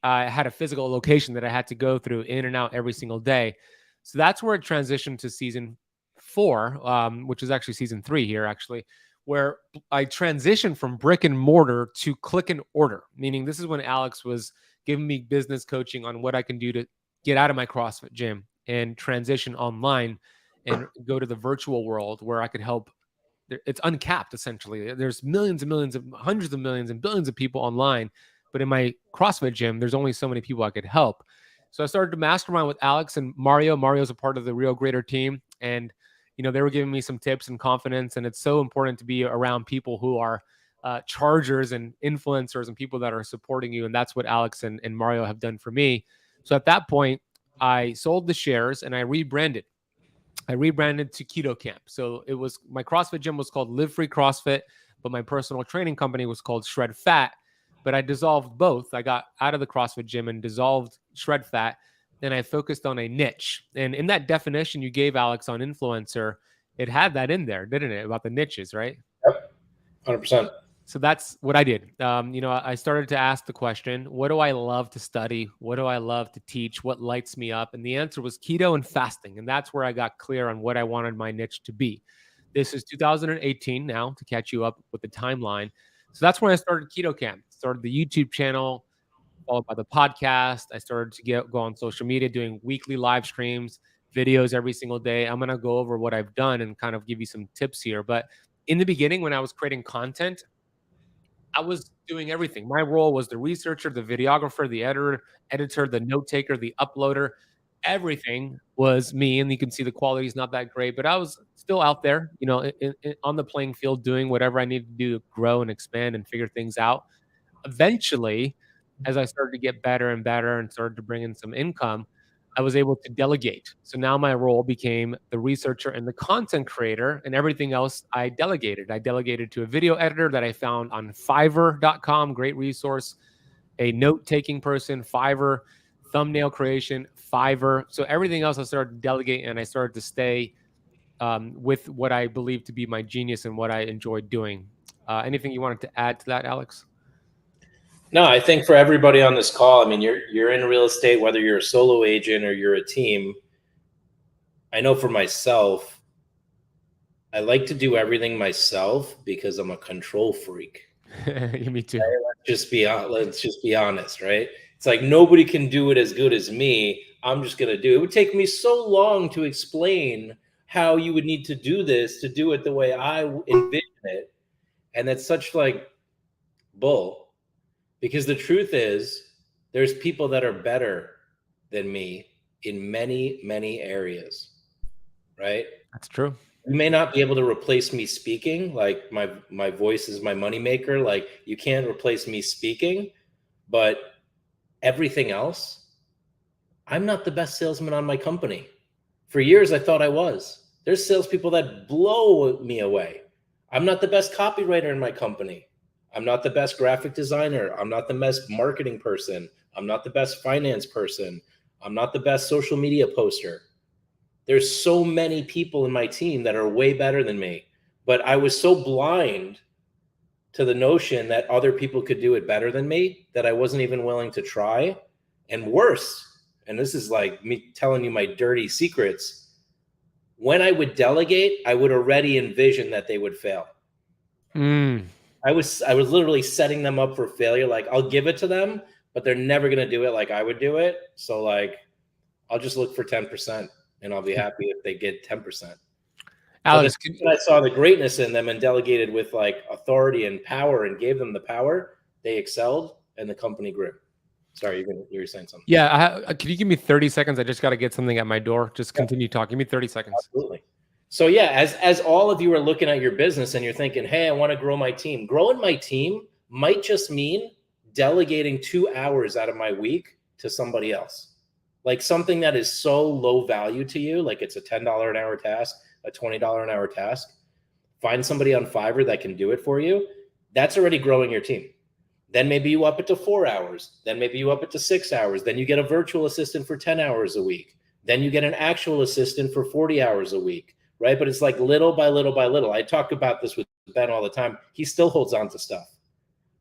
Speaker 1: I had a physical location that I had to go through in and out every single day. So that's where it transitioned to season 4, which is actually season 3 here, actually, where I transitioned from brick and mortar to click and order, meaning this is when Alex was giving me business coaching on what I can do to get out of my CrossFit gym and transition online and go to the virtual world where I could help. It's uncapped, essentially. There's millions and millions of hundreds of millions and billions of people online, but in my CrossFit gym there's only so many people I could help. So I started to mastermind with Alex and Mario. Mario's a part of the Real Greater team, and they were giving me some tips and confidence. And it's so important to be around people who are chargers and influencers and people that are supporting you, and that's what Alex and Mario have done for me. So at that point I sold the shares and I rebranded to Keto Camp. So it was, my CrossFit gym was called Live Free CrossFit, but my personal training company was called Shred Fat. But I dissolved both. I got out of the CrossFit gym and dissolved Shred Fat. Then I focused on a niche. And in that definition you gave, Alex, on influencer, it had that in there, didn't it? About the niches, right?
Speaker 2: Yep, 100%.
Speaker 1: So that's what I did. I started to ask the question, what do I love to study? What do I love to teach? What lights me up? And the answer was keto and fasting. And that's where I got clear on what I wanted my niche to be. This is 2018 now, to catch you up with the timeline. So that's when I started Keto Camp, started the YouTube channel, followed by the podcast. I started to go on social media, doing weekly live streams, videos every single day. I'm going to go over what I've done and kind of give you some tips here. But in the beginning, when I was creating content, I was doing everything. My role was the researcher, the videographer, the editor, the note taker, the uploader. Everything was me, and you can see the quality is not that great, but I was still out there, on the playing field, doing whatever I needed to do to grow and expand and figure things out. Eventually, as I started to get better and better and started to bring in some income, I was able to delegate. So now my role became the researcher and the content creator, and everything else I delegated. I delegated to a video editor that I found on Fiverr.com, great resource, a note-taking person, Fiverr, thumbnail creation, Fiverr. So everything else I started to delegate, and I started to stay with what I believe to be my genius and what I enjoyed doing. Anything you wanted to add to that, Alex?
Speaker 2: No, I think for everybody on this call, I mean, you're in real estate, whether you're a solo agent or you're a team. I know for myself, I like to do everything myself because I'm a control freak.
Speaker 1: Me too.
Speaker 2: Right? Let's just be honest, right? It's like nobody can do it as good as me. I'm just gonna do it. It would take me so long to explain how you would need to do this to do it the way I envision it, and that's such like bull. Because the truth is, there's people that are better than me in many, many areas, right?
Speaker 1: That's true.
Speaker 2: You may not be able to replace me speaking. Like my voice is my moneymaker. Like you can't replace me speaking, but everything else, I'm not the best salesman on my company. For years, I thought I was. There's salespeople that blow me away. I'm not the best copywriter in my company. I'm not the best graphic designer. I'm not the best marketing person. I'm not the best finance person. I'm not the best social media poster. There's so many people in my team that are way better than me, but I was so blind to the notion that other people could do it better than me that I wasn't even willing to try. And worse, and this is like me telling you my dirty secrets, when I would delegate, I would already envision that they would fail. I was literally setting them up for failure. Like I'll give it to them, but they're never going to do it like I would do it. So like, I'll just look for 10% and I'll be happy if they get 10%.
Speaker 1: Alex,
Speaker 2: I saw the greatness in them and delegated with like authority and power and gave them the power. They excelled and the company grew. Sorry, you were saying something.
Speaker 1: Yeah. Can you give me 30 seconds? I just got to get something at my door. Just continue talking. Give me 30 seconds.
Speaker 2: Absolutely. So yeah, as all of you are looking at your business and you're thinking, hey, I want to grow my team. Growing my team might just mean delegating 2 hours out of my week to somebody else. Like something that is so low value to you, like it's a $10 an hour task, a $20 an hour task. Find somebody on Fiverr that can do it for you. That's already growing your team. Then maybe you up it to 4 hours. Then maybe you up it to 6 hours. Then you get a virtual assistant for 10 hours a week. Then you get an actual assistant for 40 hours a week. right? But it's like little by little by little. I talk about this with Ben all the time. He still holds on to stuff,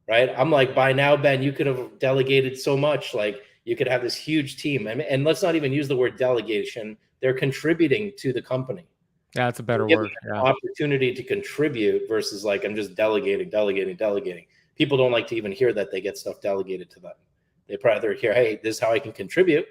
Speaker 2: right? I'm like, by now, Ben, you could have delegated so much. Like you could have this huge team. And let's not even use the word delegation. They're contributing to the company.
Speaker 1: Yeah, that's a better
Speaker 2: Give me
Speaker 1: word.
Speaker 2: an opportunity to contribute versus like I'm just delegating. People don't like to even hear that they get stuff delegated to them. They rather hear, hey, this is how I can contribute.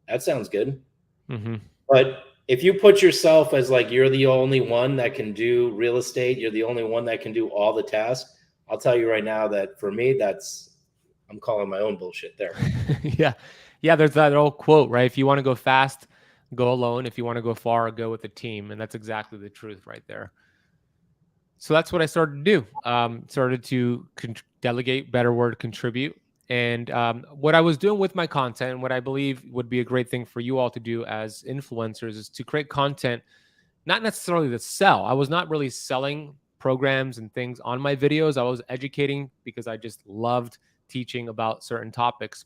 Speaker 2: That sounds good.
Speaker 1: Mm-hmm.
Speaker 2: But if you put yourself as like you're the only one that can do real estate, you're the only one that can do all the tasks, I'll tell you right now that for me, I'm calling my own bullshit there.
Speaker 1: Yeah. Yeah, there's that old quote, right? If you want to go fast, go alone. If you want to go far, go with a team. And that's exactly the truth right there. So that's what I started to do. Started to delegate, better word, contribute. And what I was doing with my content, and what I believe would be a great thing for you all to do as influencers, is to create content, not necessarily to sell. I was not really selling programs and things on my videos. I was educating because I just loved teaching about certain topics.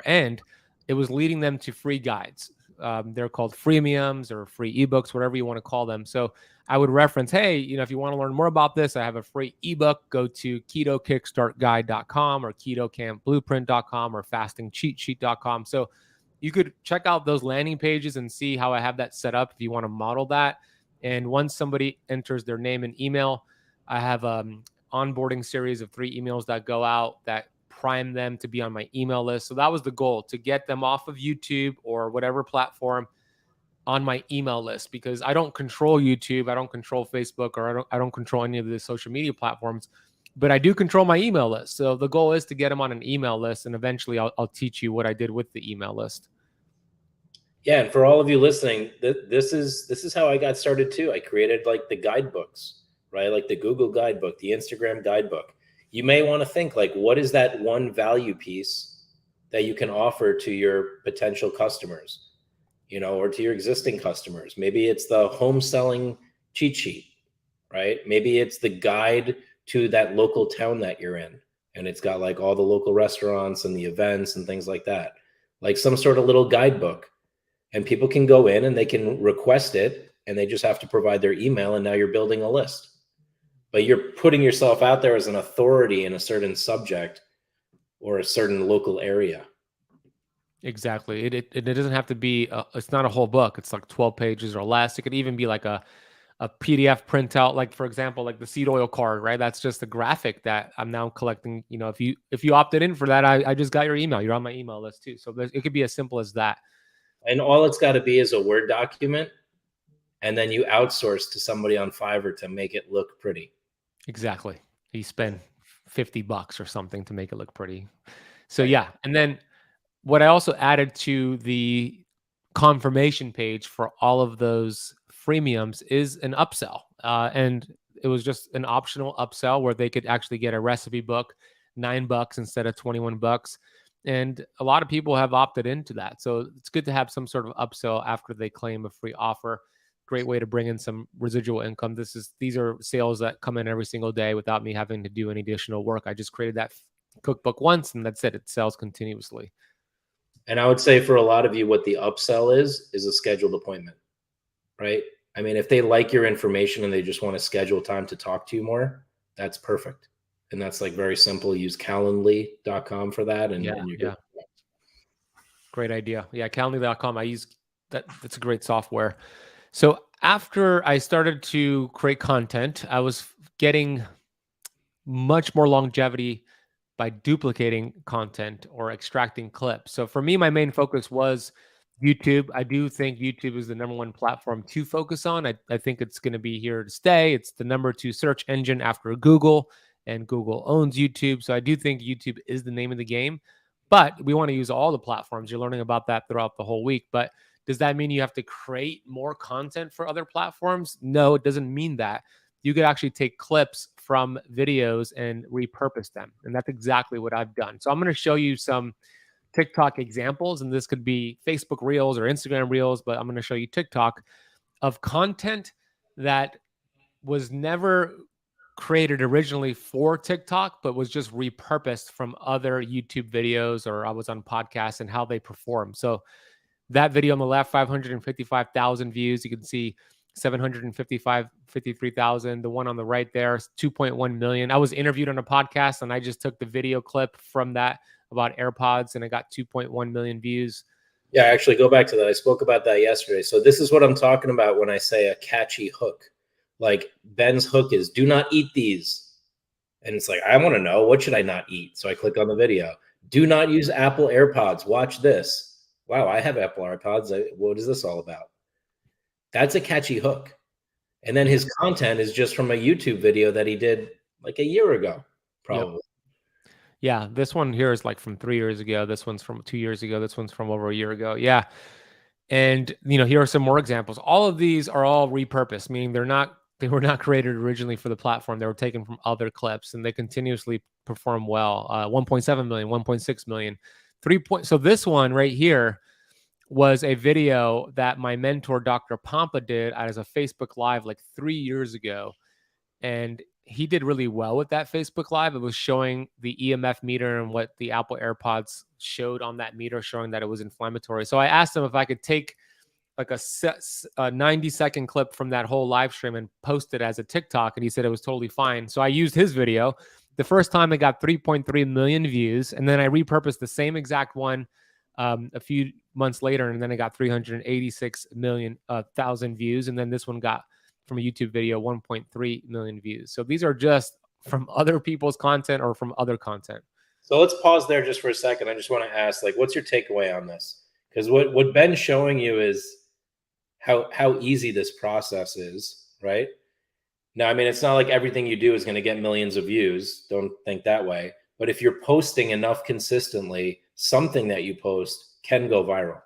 Speaker 1: And it was leading them to free guides. They're called freemiums or free ebooks, whatever you want to call them. So I would reference, hey, if you want to learn more about this, I have a free ebook. Go to ketokickstartguide.com or ketocampblueprint.com or fastingcheatsheet.com. So you could check out those landing pages and see how I have that set up if you want to model that. And once somebody enters their name and email, I have onboarding series of 3 emails that go out that prime them to be on my email list. So that was the goal, to get them off of YouTube or whatever platform on my email list, because I don't control YouTube, I don't control Facebook, or I don't control any of the social media platforms, but I do control my email list. So the goal is to get them on an email list, and eventually I'll teach you what I did with the email list.
Speaker 2: Yeah, and for all of you listening, this is how I got started too. I created like the guidebooks, right? Like the Google guidebook, the Instagram guidebook. You may want to think like, what is that one value piece that you can offer to your potential customers, or to your existing customers? Maybe it's the home selling cheat sheet, right? Maybe it's the guide to that local town that you're in, and it's got like all the local restaurants and the events and things like that, like some sort of little guidebook. And people can go in and they can request it, and they just have to provide their email, and now you're building a list. But you're putting yourself out there as an authority in a certain subject or a certain local area.
Speaker 1: Exactly. It doesn't have to be, it's not a whole book. It's like 12 pages or less. It could even be like a PDF printout, like for example, like the seed oil card, right? That's just a graphic that I'm now collecting. If you opted in for that, I just got your email. You're on my email list too. So it could be as simple as that.
Speaker 2: And all it's got to be is a Word document, and then you outsource to somebody on Fiverr to make it look pretty.
Speaker 1: Exactly. You spend $50 or something to make it look pretty. So yeah. And then what I also added to the confirmation page for all of those freemiums is an upsell. And it was just an optional upsell where they could actually get a recipe book, $9 instead of $21. And a lot of people have opted into that. So it's good to have some sort of upsell after they claim a free offer. Great way to bring in some residual income. These are sales that come in every single day without me having to do any additional work. I just created that cookbook once, and that's it. It sells continuously.
Speaker 2: And I would say for a lot of you, what the upsell is a scheduled appointment, right? I mean, if they like your information and they just want to schedule time to talk to you more, that's perfect. And that's like very simple. Use calendly.com for that. And you're good.
Speaker 1: Great idea. Yeah, calendly.com. I use that. That's a great software. So after I started to create content, I was getting much more longevity by duplicating content or extracting clips. So for me, my main focus was YouTube. I do think YouTube is the number one platform to focus on. I think it's going to be here to stay. It's the number 2 search engine after Google, and Google owns YouTube. So I do think YouTube is the name of the game. But we want to use all the platforms. You're learning about that throughout the whole week. But does that mean you have to create more content for other platforms? No, it doesn't mean that. You could actually take clips from videos and repurpose them. And that's exactly what I've done. So I'm going to show you some TikTok examples, and this could be Facebook Reels or Instagram Reels, but I'm going to show you TikTok of content that was never created originally for TikTok, but was just repurposed from other YouTube videos, or I was on podcasts, and how they perform. So that video on the left, 555,000 views. You can see 53,000. The one on the right there is 2.1 million. I was interviewed on a podcast and I just took the video clip from that about AirPods and it got 2.1 million views.
Speaker 2: Yeah, actually, go back to that. I spoke about that yesterday. So this is what I'm talking about when I say a catchy hook. Like Ben's hook is, do not eat these. And it's like, I want to know, what should I not eat? So I click on the video. Do not use Apple AirPods. Watch this. Wow, I have Apple AirPods. What is this all about? That's a catchy hook. And then his content is just from a YouTube video that he did like a year ago, probably.
Speaker 1: Yep. Yeah, this one here is like from 3 years ago. This one's from 2 years ago. This one's from over a year ago. Yeah. And here are some more examples. All of these are all repurposed, meaning they were not created originally for the platform. They were taken from other clips and they continuously perform well. 1.7 million, 1.6 million, 3 point. So this one right here was a video that my mentor, Dr. Pompa, did as a Facebook Live like 3 years ago. And he did really well with that Facebook Live. It was showing the EMF meter and what the Apple AirPods showed on that meter, showing that it was inflammatory. So I asked him if I could take like a 90-second clip from that whole live stream and post it as a TikTok. And he said it was totally fine. So I used his video. The first time it got 3.3 million views. And then I repurposed the same exact one a few months later. And then it got 386 million thousand views. And then this one got, from a YouTube video, 1.3 million views. So these are just from other people's content or from other content.
Speaker 2: So let's pause there just for a second. I just want to ask, like, what's your takeaway on this? Because what Ben's showing you is how easy this process is, right? Now, I mean, it's not like everything you do is going to get millions of views. Don't think that way. But if you're posting enough consistently, something that you post can go viral.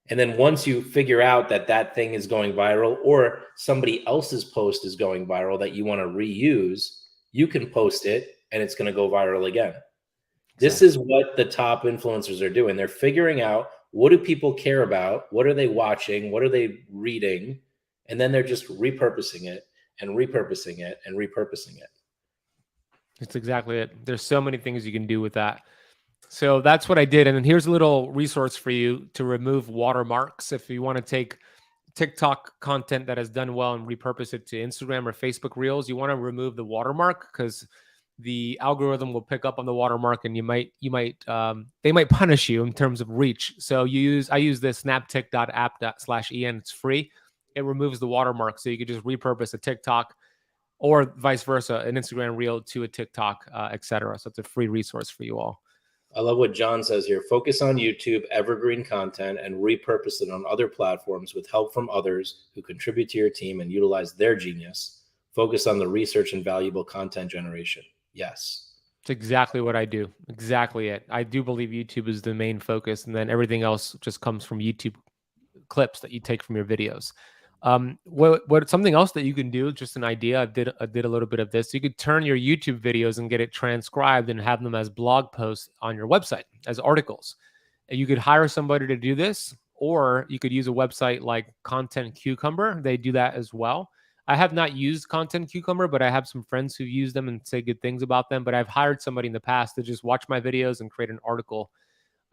Speaker 2: And then once you figure out that that thing is going viral or somebody else's post is going viral that you want to reuse, you can post it and it's going to go viral again. Exactly. This is what the top influencers are doing. They're figuring out, what do people care about? What are they watching? What are they reading? And then they're just repurposing it and repurposing it and repurposing it.
Speaker 1: That's exactly it. There's so many things you can do with that. So that's what I did. And then here's a little resource for you to remove watermarks. If you want to take TikTok content that has done well and repurpose it to Instagram or Facebook Reels, you want to remove the watermark because the algorithm will pick up on the watermark and they might punish you in terms of reach. So I use this snaptik.app/en. It's free. It removes the watermark. So you could just repurpose a TikTok or vice versa, an Instagram Reel to a TikTok, etc. So it's a free resource for you all.
Speaker 2: I love what John says here. Focus on YouTube, evergreen content, and repurpose it on other platforms with help from others who contribute to your team and utilize their genius. Focus on the research and valuable content generation. Yes.
Speaker 1: It's exactly what I do. Exactly it. I do believe YouTube is the main focus, and then everything else just comes from YouTube clips that you take from your videos. What something else that you can do, just an idea, I did a little bit of this. You could turn your YouTube videos and get it transcribed and have them as blog posts on your website as articles. And you could hire somebody to do this, or you could use a website like Content Cucumber. They do that as well. I have not used Content Cucumber, but I have some friends who use them and say good things about them. But I've hired somebody in the past to just watch my videos and create an article.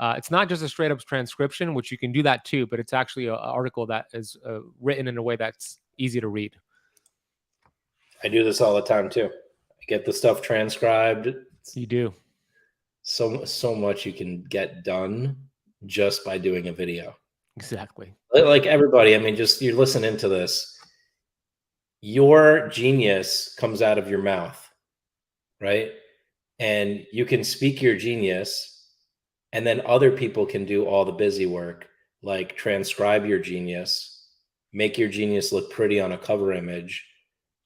Speaker 1: It's not just a straight up transcription, which you can do that too, but it's actually an article that is written in a way that's easy to read.
Speaker 2: I do this all the time too. I get the stuff transcribed.
Speaker 1: You do.
Speaker 2: So much you can get done just by doing a video.
Speaker 1: Exactly.
Speaker 2: Like everybody, I mean, just you're listening to this. Your genius comes out of your mouth, right? And you can speak your genius. And then other people can do all the busy work, like transcribe your genius, make your genius look pretty on a cover image,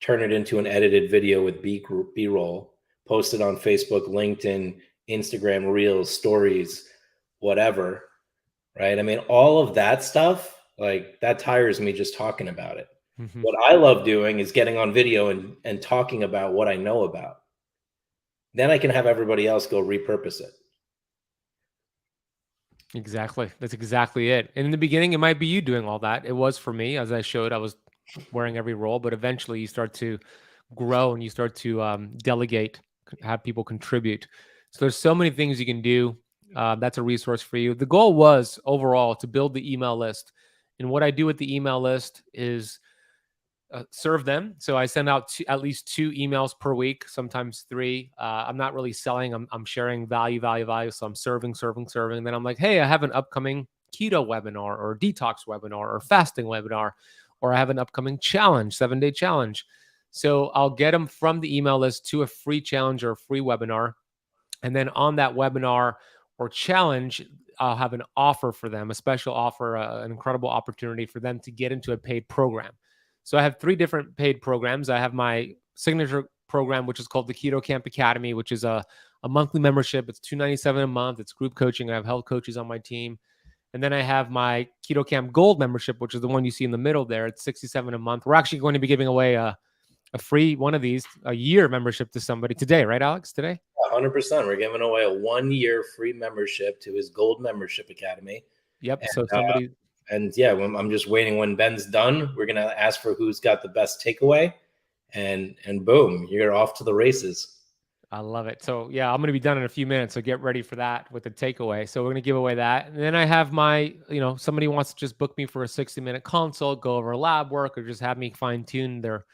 Speaker 2: turn it into an edited video with B-roll, post it on Facebook, LinkedIn, Instagram, Reels, Stories, whatever, right? I mean, all of that stuff, like that tires me just talking about it. Mm-hmm. What I love doing is getting on video and talking about what I know about. Then I can have everybody else go repurpose it.
Speaker 1: Exactly. That's exactly it. And in the beginning, it might be you doing all that. It was for me. As I showed, I was wearing every role, but eventually you start to grow and you start to delegate, have people contribute. So there's so many things you can do. That's a resource for you. The goal was overall to build the email list. And what I do with the email list is serve them. So I send out at least 2 emails per week, sometimes 3. I'm not really selling. I'm sharing value, value, value. So I'm serving, serving, serving. Then I'm like, hey, I have an upcoming keto webinar or detox webinar or fasting webinar, or I have an upcoming challenge, 7-day challenge. So I'll get them from the email list to a free challenge or a free webinar. And then on that webinar or challenge, I'll have an offer for them, a special offer, an incredible opportunity for them to get into a paid program. So I have 3 different paid programs. I have my signature program, which is called the Keto Camp Academy, which is a monthly membership. It's $297 a month. It's group coaching. I have health coaches on my team. And then I have my Keto Camp Gold membership, which is the one you see in the middle there. It's $67 a month. We're actually going to be giving away a free one of these, a year membership to somebody today, right, Alex? Today?
Speaker 2: 100%. We're giving away a 1-year free membership to his Gold Membership Academy.
Speaker 1: Yep.
Speaker 2: And,
Speaker 1: So somebody,
Speaker 2: and yeah, I'm just waiting when Ben's done. We're gonna ask for who's got the best takeaway, and boom, you're off to the races.
Speaker 1: I love it. So yeah, I'm going to be done in a few minutes. So get ready for that with the takeaway. So we're going to give away that. And then I have my, somebody wants to just book me for a 60-minute consult, go over lab work, or just have me fine tune their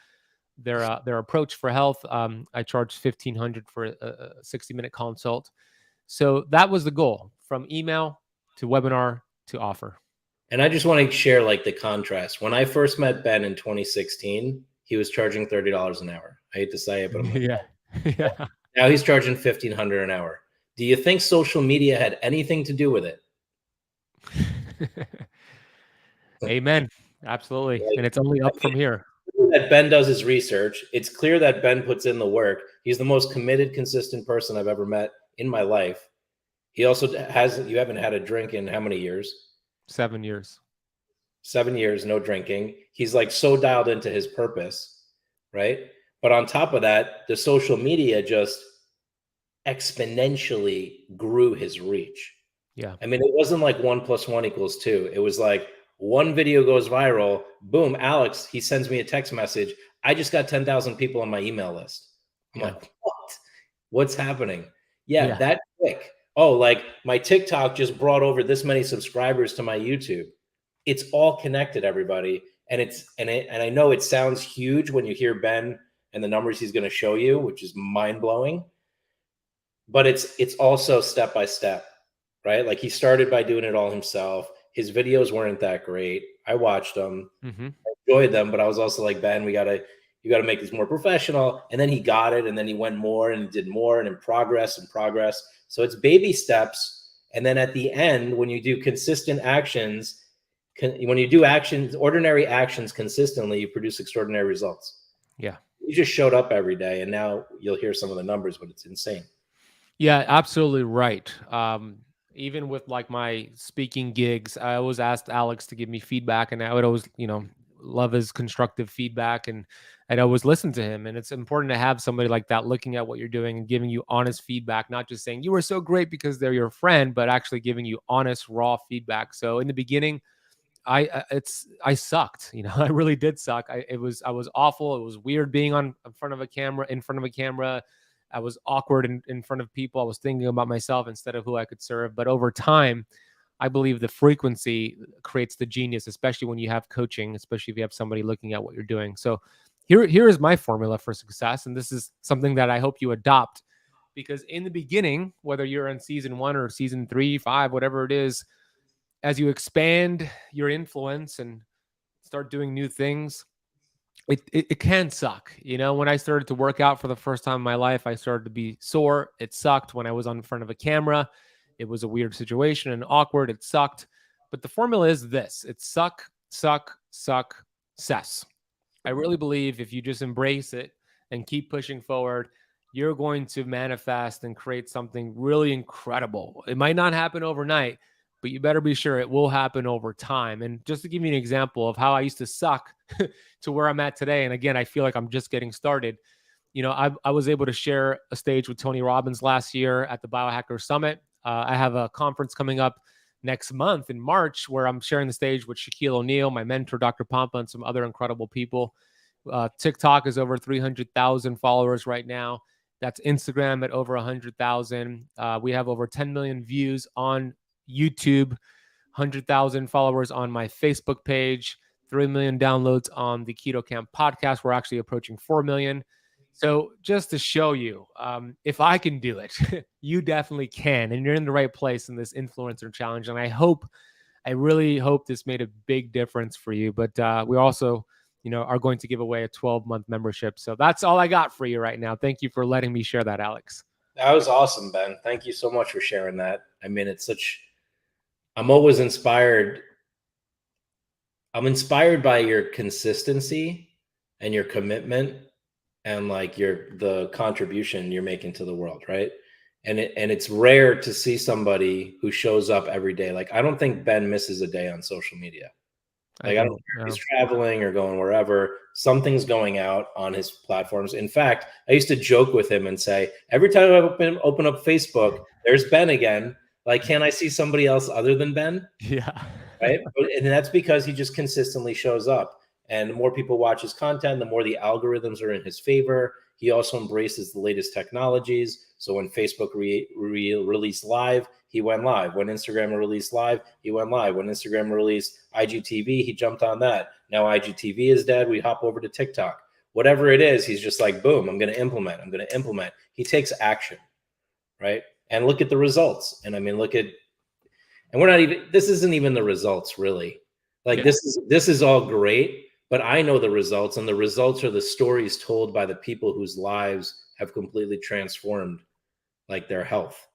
Speaker 1: approach for health. I charge $1,500 for a 60-minute consult. So that was the goal, from email to webinar to offer.
Speaker 2: And I just want to share like the contrast. When I first met Ben in 2016, he was charging $30 an hour. I hate to say it, but I'm like,
Speaker 1: yeah. Yeah.
Speaker 2: Now he's charging $1,500 an hour. Do you think social media had anything to do with it?
Speaker 1: Amen. Absolutely.
Speaker 2: Like,
Speaker 1: and it's only up from here.
Speaker 2: That Ben does his research. It's clear that Ben puts in the work. He's the most committed, consistent person I've ever met in my life. He also you haven't had a drink in how many years?
Speaker 1: 7 years.
Speaker 2: 7 years, no drinking. He's like so dialed into his purpose, right? But on top of that, the social media just exponentially grew his reach.
Speaker 1: Yeah.
Speaker 2: I mean, it wasn't like 1 + 1 = 2. It was like one video goes viral, boom, Alex, he sends me a text message. I just got 10,000 people on my email list. I'm like, what? What's happening? Yeah, that quick. Oh, like my TikTok just brought over this many subscribers to my YouTube. It's all connected, everybody. And I know it sounds huge when you hear Ben and the numbers he's going to show you, which is mind-blowing. But it's also step by step, right? Like he started by doing it all himself. His videos weren't that great. I watched them, I enjoyed them, but I was also like, Ben, you got to make these more professional. And then he got it, and then he went more and did more, and in progress. So it's baby steps. And then at the end, when you do consistent actions, when you do ordinary actions consistently, you produce extraordinary results.
Speaker 1: Yeah.
Speaker 2: You just showed up every day, and now you'll hear some of the numbers, but it's insane.
Speaker 1: Yeah, absolutely right. Even with like my speaking gigs, I always asked Alex to give me feedback, and I would always, love his constructive feedback, and I'd always listen to him. And it's important to have somebody like that looking at what you're doing and giving you honest feedback, not just saying you were so great because they're your friend, but actually giving you honest, raw feedback. So in the beginning, I sucked, I really did suck. I was awful. It was weird being in front of a camera. I was awkward in front of people. I was thinking about myself instead of who I could serve. But over time, I believe the frequency creates the genius, especially when you have coaching, especially if you have somebody looking at what you're doing. So here is my formula for success. And this is something that I hope you adopt, because in the beginning, whether you're in season 1 or season 3, 5, whatever it is, as you expand your influence and start doing new things, it can suck. When I started to work out for the first time in my life, I started to be sore. It sucked. When I was on front of a camera, it was a weird situation and awkward. It sucked. But the formula is this: it's suck, success. I really believe if you just embrace it and keep pushing forward, you're going to manifest and create something really incredible. It might not happen overnight, but you better be sure it will happen over time. And just to give you an example of how I used to suck to where I'm at today, and again, I feel like I'm just getting started. I was able to share a stage with Tony Robbins last year at the Biohacker Summit. I have a conference coming up next month in March where I'm sharing the stage with Shaquille O'Neal, my mentor, Dr. Pompa, and some other incredible people. TikTok is over 300,000 followers right now. That's Instagram at over 100,000. We have over 10 million views on YouTube, 100,000 followers on my Facebook page, 3 million downloads on the Keto Camp podcast. We're actually approaching 4 million. So just to show you, if I can do it, you definitely can. And you're in the right place in this influencer challenge. And I really hope this made a big difference for you. But we also, are going to give away a 12-month membership. So that's all I got for you right now. Thank you for letting me share that, Alex.
Speaker 2: That was awesome, Ben. Thank you so much for sharing that. I mean, I'm always inspired. I'm inspired by your consistency and your commitment and like the contribution you're making to the world, right? And it's rare to see somebody who shows up every day. Like, I don't think Ben misses a day on social media. Like, I don't care if he's traveling or going wherever, something's going out on his platforms. In fact, I used to joke with him and say, every time I open up Facebook, there's Ben again. Like, can I see somebody else other than Ben?
Speaker 1: Yeah.
Speaker 2: Right. And that's because he just consistently shows up. And the more people watch his content, the more the algorithms are in his favor. He also embraces the latest technologies. So when Facebook released live, he went live. When Instagram released live, he went live. When Instagram released IGTV, he jumped on that. Now IGTV is dead. We hop over to TikTok. Whatever it is, he's just like, boom, I'm going to implement. I'm going to implement. He takes action, right? And look at the results. And I mean, and we're not even, this isn't even the results really. Like, this is all great, but I know the results, and the results are the stories told by the people whose lives have completely transformed, like, their health.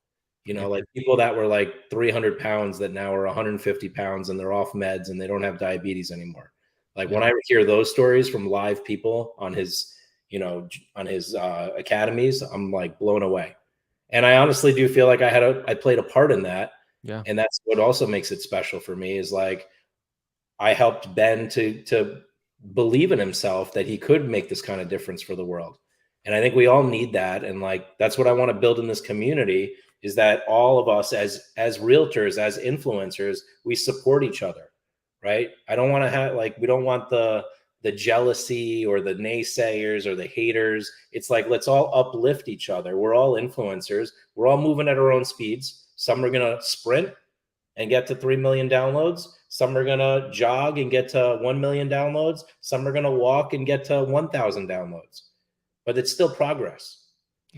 Speaker 2: Like people that were like 300 pounds that now are 150 pounds and they're off meds and they don't have diabetes anymore. Like, when I hear those stories from live people on his, academies, I'm like blown away. And I honestly do feel like I played a part in that.
Speaker 1: Yeah.
Speaker 2: And that's what also makes it special for me, is like, I helped Ben to believe in himself that he could make this kind of difference for the world. And I think we all need that. And like, that's what I want to build in this community, is that all of us as realtors, as influencers, we support each other, right? I don't want to have, like, we don't want the jealousy or the naysayers or the haters. It's like, let's all uplift each other. We're all influencers. We're all moving at our own speeds. Some are going to sprint and get to 3 million downloads. Some are going to jog and get to 1 million downloads. Some are going to walk and get to 1,000 downloads. But it's still progress,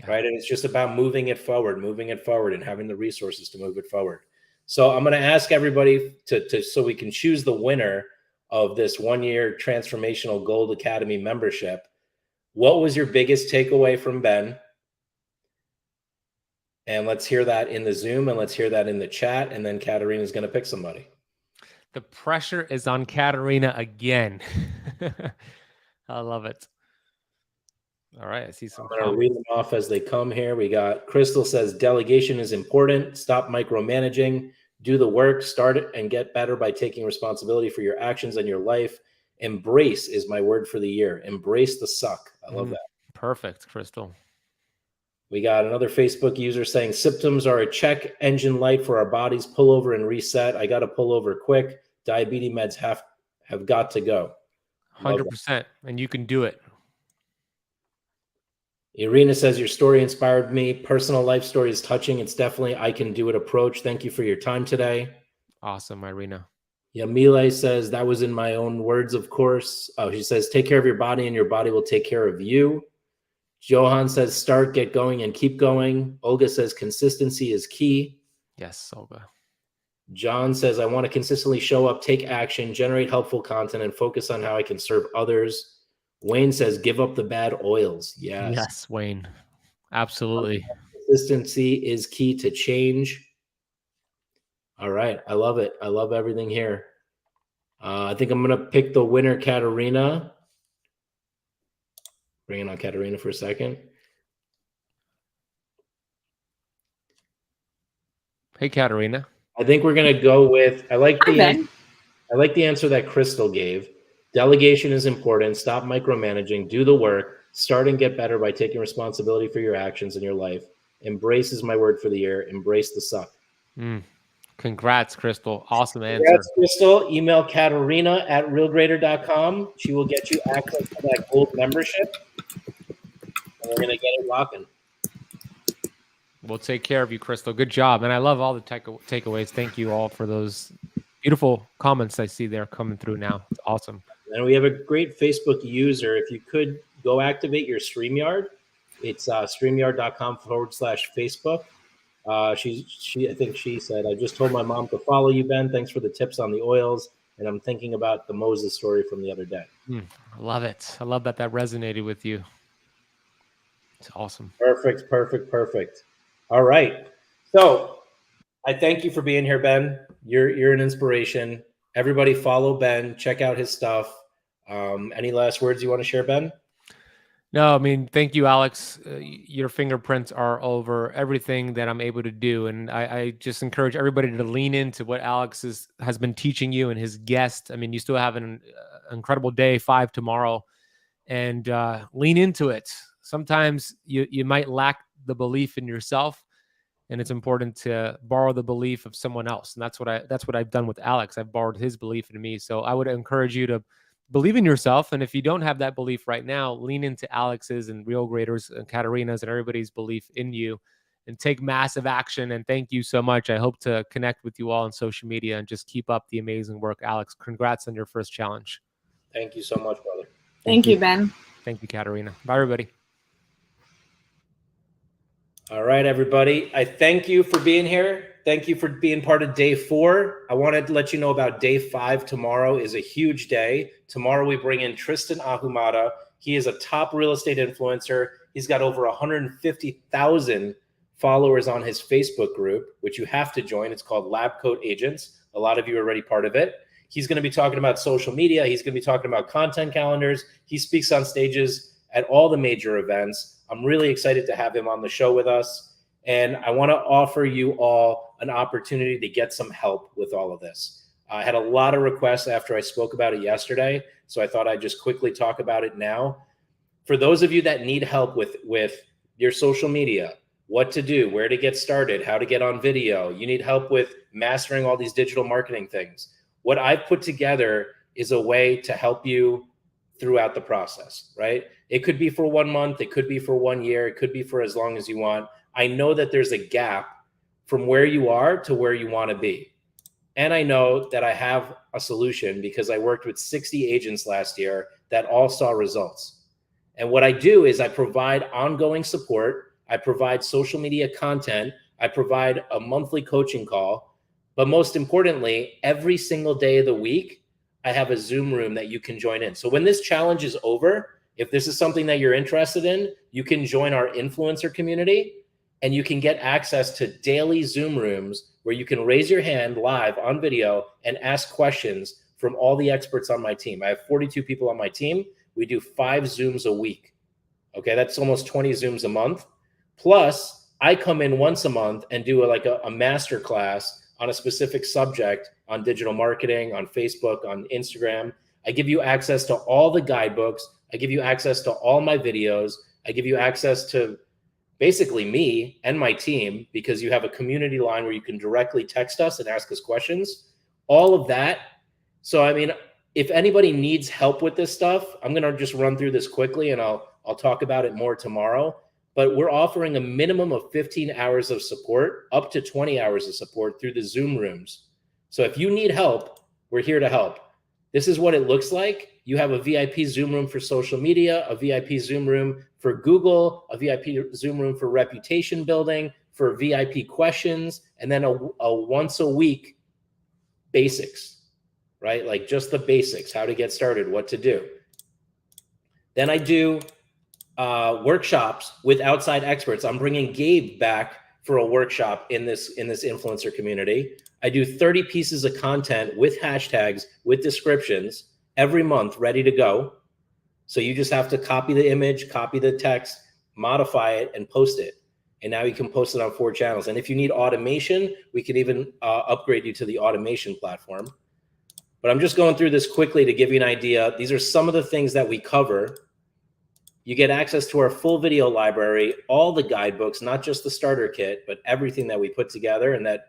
Speaker 2: right? And it's just about moving it forward and having the resources to move it forward. So I'm going to ask everybody so we can choose the winner of this 1-year transformational Gold Academy membership. What was your biggest takeaway from Ben? And let's hear that in the Zoom, and let's hear that in the chat. And then Katerina's going to pick somebody.
Speaker 1: The pressure is on Katerina again. I love it. All right, I see some.
Speaker 2: I'm going to read them off as they come here. We got Crystal says, delegation is important. Stop micromanaging. Do the work. Start it and get better by taking responsibility for your actions and your life. Embrace is my word for the year. Embrace the suck. I love that.
Speaker 1: Perfect, Crystal.
Speaker 2: We got another Facebook user saying, symptoms are a check engine light for our bodies. Pull over and reset. I got to pull over quick. Diabetes meds have got to go.
Speaker 1: 100%. And you can do it.
Speaker 2: Irina says, your story inspired me. Personal life story is touching. It's definitely I can do it approach. Thank you for your time today.
Speaker 1: Awesome, Irina.
Speaker 2: Yamile says, that was in my own words, of course. Oh, she says, take care of your body and your body will take care of you. Johan says, start, get going, and keep going. Olga says, consistency is key.
Speaker 1: Yes, Olga.
Speaker 2: John says, I want to consistently show up, take action, generate helpful content, and focus on how I can serve others. Wayne says, give up the bad oils. Yes.
Speaker 1: Yes, Wayne. Absolutely.
Speaker 2: Consistency is key to change. All right. I love it. I love everything here. I think I'm going to pick the winner, Katerina. Bringing on Katerina for a second.
Speaker 1: Hey, Katerina.
Speaker 2: I think we're going to go with, I like the answer that Crystal gave. Delegation is important. Stop micromanaging. Do the work. Start and get better by taking responsibility for your actions in your life. Embrace is my word for the year. Embrace the suck.
Speaker 1: Congrats, Crystal. Awesome answer.
Speaker 2: Congrats, Crystal. Email Katerina at realgrader.com. She will get you access to that gold membership. And we're going to get it rocking.
Speaker 1: We'll take care of you, Crystal. Good job. And I love all the takeaways. Thank you all for those Beautiful comments I see there coming through now. It's awesome.
Speaker 2: And we have a great Facebook user. If you could go activate your StreamYard, it's streamyard.com/Facebook. I think she said, I just told my mom to follow you, Ben. Thanks for the tips on the oils. And I'm thinking about the Moses story from the other day.
Speaker 1: I love it. I love that resonated with you. It's awesome.
Speaker 2: Perfect, perfect, perfect. All right. So I thank you for being here, Ben. You're an inspiration. Everybody follow Ben. Check out his stuff. Any last words you want to share, Ben?
Speaker 1: No, I mean, thank you, Alex. Your fingerprints are over everything that I'm able to do. And I just encourage everybody to lean into what Alex has been teaching you and his guest. I mean, you still have an incredible day 5 tomorrow, and lean into it. Sometimes you might lack the belief in yourself, and it's important to borrow the belief of someone else. And that's what I've done with Alex. I've borrowed his belief in me. So I would encourage you to believe in yourself. And if you don't have that belief right now, lean into Alex's and Real Graders and Katarina's and everybody's belief in you, and take massive action. And thank you so much. I hope to connect with you all on social media, and just keep up the amazing work. Alex, congrats on your first challenge.
Speaker 2: Thank you so much, brother.
Speaker 3: Thank you, Ben.
Speaker 1: Thank you, Katarina. Bye, everybody.
Speaker 2: All right, everybody. I thank you for being here. Thank you for being part of day 4. I wanted to let you know about day 5. Tomorrow is a huge day. Tomorrow we bring in Tristan Ahumada. He is a top real estate influencer. He's got over 150,000 followers on his Facebook group, which you have to join. It's called Lab Coat Agents. A lot of you are already part of it. He's going to be talking about social media. He's going to be talking about content calendars. He speaks on stages at all the major events. I'm really excited to have him on the show with us. And I want to offer you all an opportunity to get some help with all of this. I had a lot of requests after I spoke about it yesterday, so I thought I'd just quickly talk about it now. For those of you that need help with your social media, what to do, where to get started, how to get on video, you need help with mastering all these digital marketing things. What I've put together is a way to help you throughout the process, right? It could be for 1 month, it could be for 1 year, it could be for as long as you want. I know that there's a gap from where you are to where you want to be. And I know that I have a solution because I worked with 60 agents last year that all saw results. And what I do is I provide ongoing support. I provide social media content. I provide a monthly coaching call. But most importantly, every single day of the week, I have a Zoom room that you can join in. So when this challenge is over, if this is something that you're interested in, you can join our influencer community, and you can get access to daily Zoom rooms where you can raise your hand live on video and ask questions from all the experts on my team. I have 42 people on my team. We do 5 Zooms a week. Okay, that's almost 20 Zooms a month. Plus, I come in once a month and do a master class on a specific subject on digital marketing, on Facebook, on Instagram. I give you access to all the guidebooks. I give you access to all my videos. I give you access to basically me and my team, because you have a community line where you can directly text us and ask us questions, all of that. So, I mean, if anybody needs help with this stuff, I'm going to just run through this quickly, and I'll talk about it more tomorrow. But we're offering a minimum of 15 hours of support, up to 20 hours of support through the Zoom rooms. So if you need help, we're here to help. This is what it looks like. You have a VIP Zoom room for social media, a VIP Zoom room for Google, a VIP Zoom room for reputation building, for VIP questions, and then a once a week basics, right? Like just the basics, how to get started, what to do. Then I do workshops with outside experts. I'm bringing Gabe back for a workshop in this influencer community. I do 30 pieces of content with hashtags, with descriptions every month, ready to go. So you just have to copy the image, copy the text, modify it, and post it. And now you can post it on 4 channels. And if you need automation, we can even upgrade you to the automation platform. But I'm just going through this quickly to give you an idea. These are some of the things that we cover. You get access to our full video library, all the guidebooks, not just the starter kit, but everything that we put together and that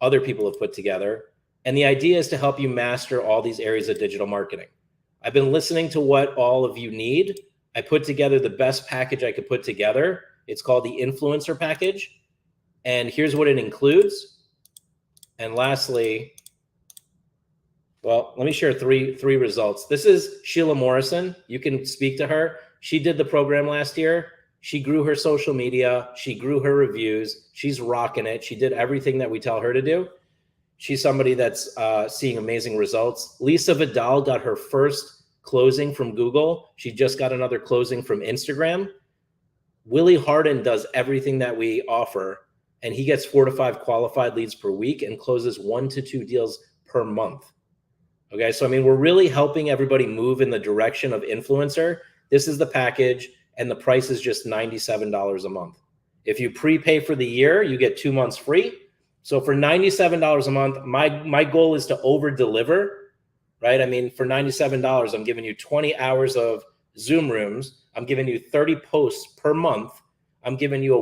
Speaker 2: other people have put together. And the idea is to help you master all these areas of digital marketing. I've been listening to what all of you need. I put together the best package I could put together. It's called the Influencer Package. And here's what it includes. And lastly, Well, let me share three results. This is Sheila Morrison. You can speak to her. She did the program last year. She grew her social media. She grew her reviews. She's rocking it. She did everything that we tell her to do. She's somebody that's seeing amazing results. Lisa Vidal got her first closing from Google. She just got another closing from Instagram. Willie Harden does everything that we offer, and he gets 4 to 5 qualified leads per week and closes 1 to 2 deals per month. Okay, so I mean, we're really helping everybody move in the direction of influencer. This is the package, and the price is just $97 a month. If you prepay for the year, you get 2 months free. So for $97 a month, my goal is to over deliver, right? I mean, for $97, I'm giving you 20 hours of Zoom rooms. I'm giving you 30 posts per month. I'm giving you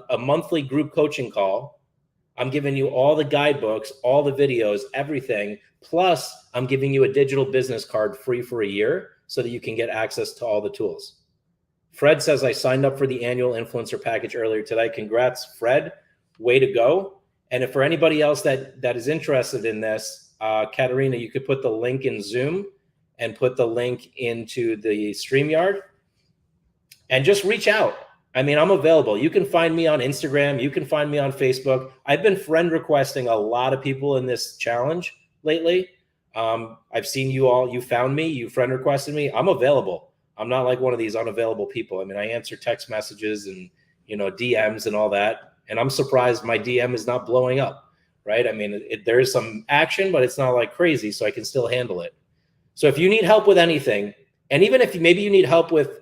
Speaker 2: a monthly group coaching call. I'm giving you all the guidebooks, all the videos, everything. Plus, I'm giving you a digital business card free for a year so that you can get access to all the tools. Fred says, I signed up for the annual influencer package earlier today. Congrats, Fred. Way to go. And if for anybody else that is interested in this, Katerina, you could put the link in Zoom and put the link into the StreamYard and just reach out. I mean, I'm available. You can find me on Instagram. You can find me on Facebook. I've been friend requesting a lot of people in this challenge lately. I've seen you all. You found me. You friend requested me. I'm available. I'm not like one of these unavailable people. I mean, I answer text messages and, DMs and all that. And I'm surprised my DM is not blowing up, right? I mean, there is some action, but it's not like crazy, so I can still handle it. So if you need help with anything, and even if maybe you need help with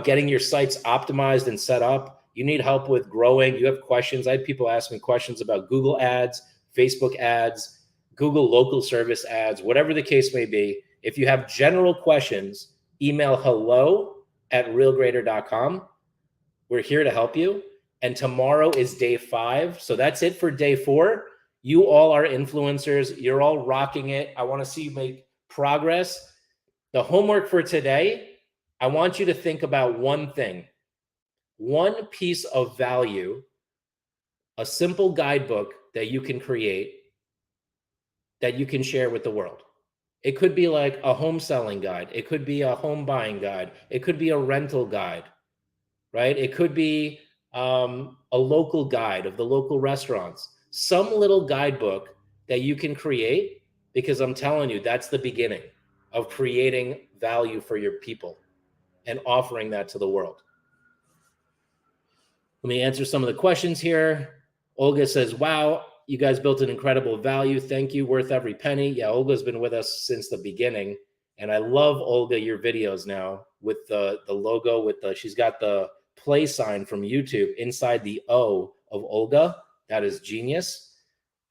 Speaker 2: getting your sites optimized and set up, you need help with growing, you have questions. I had people ask me questions about Google ads, Facebook ads, Google local service ads, whatever the case may be. If you have general questions, email hello@realgrader.com. We're here to help you. And tomorrow is day 5. So that's it for day 4. You all are influencers. You're all rocking it. I want to see you make progress. The homework for today, I want you to think about one thing, one piece of value, a simple guidebook that you can create that you can share with the world. It could be like a home selling guide. It could be a home buying guide. It could be a rental guide, right? It could be a local guide of the local restaurants, some little guidebook that you can create, because I'm telling you, that's the beginning of creating value for your people and offering that to the world. Let me answer some of the questions here. Olga says, wow, you guys built an incredible value. Thank you. Worth every penny. Yeah, Olga's been with us since the beginning. And I love, Olga, your videos now with the logo, she's got the play sign from YouTube inside the O of Olga. That is genius.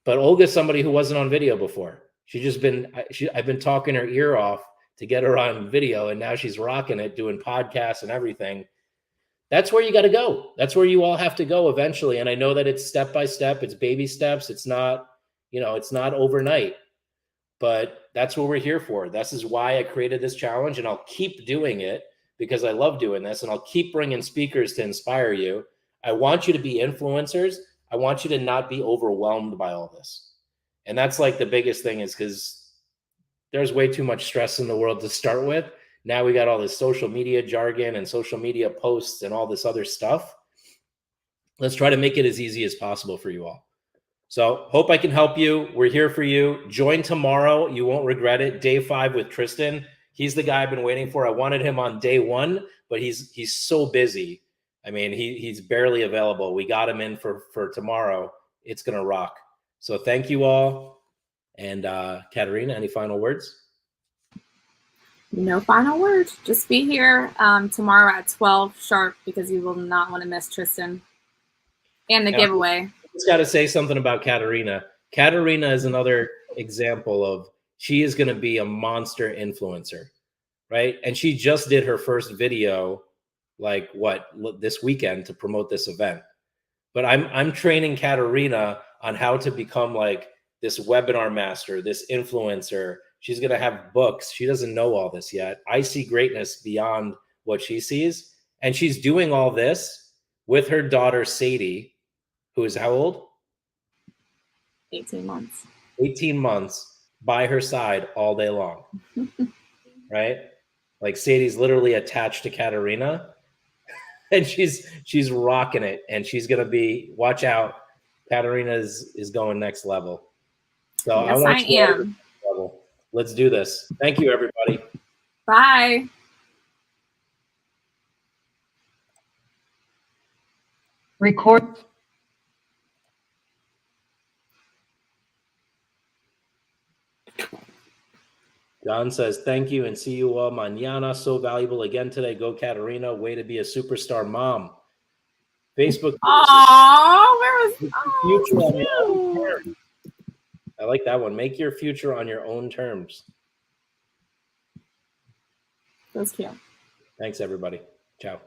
Speaker 2: But Olga's somebody who wasn't on video before. I've been talking her ear off to get her on video, and now she's rocking it, doing podcasts and everything. That's where you got to go. That's where you all have to go eventually. And I know that it's step by step, it's baby steps. It's not, it's not overnight, but that's what we're here for. This is why I created this challenge, and I'll keep doing it because I love doing this, and I'll keep bringing speakers to inspire you. I want you to be influencers. I want you to not be overwhelmed by all this. And that's like the biggest thing, is because there's way too much stress in the world to start with. Now we got all this social media jargon and social media posts and all this other stuff. Let's try to make it as easy as possible for you all. So hope I can help you. We're here for you. Join tomorrow. You won't regret it. Day 5 with Tristan. He's the guy I've been waiting for. I wanted him on day 1, but he's so busy. I mean, he's barely available. We got him in for tomorrow. It's going to rock. So thank you all. And Katerina, any final words?
Speaker 3: No final words. Just be here tomorrow at 12 sharp, because you will not want to miss Tristan and the giveaway.
Speaker 2: I just got to say something about Katerina. Katerina is another example of, she is going to be a monster influencer, right? And she just did her first video, like this weekend, to promote this event. But I'm training Katerina on how to become like this webinar master, this influencer. She's going to have books. She doesn't know all this yet. I see greatness beyond what she sees. And she's doing all this with her daughter, Sadie, who is how old?
Speaker 3: 18 months.
Speaker 2: 18 months. by her side all day long. Right? Like Sadie's literally attached to Katarina, and she's rocking it, and she's gonna be, watch out, Katarina is going next level. So
Speaker 3: Yes, I am.
Speaker 2: Level. Let's do this. Thank you, everybody.
Speaker 3: Bye.
Speaker 4: Record.
Speaker 2: John says, thank you and see you all mañana. So valuable again today. Go Katarina. Way to be a superstar mom. Facebook.
Speaker 3: Oh, where was
Speaker 2: future on your own terms. I like that one. Make your future on your own terms.
Speaker 3: That's cute.
Speaker 2: Thanks, everybody. Ciao.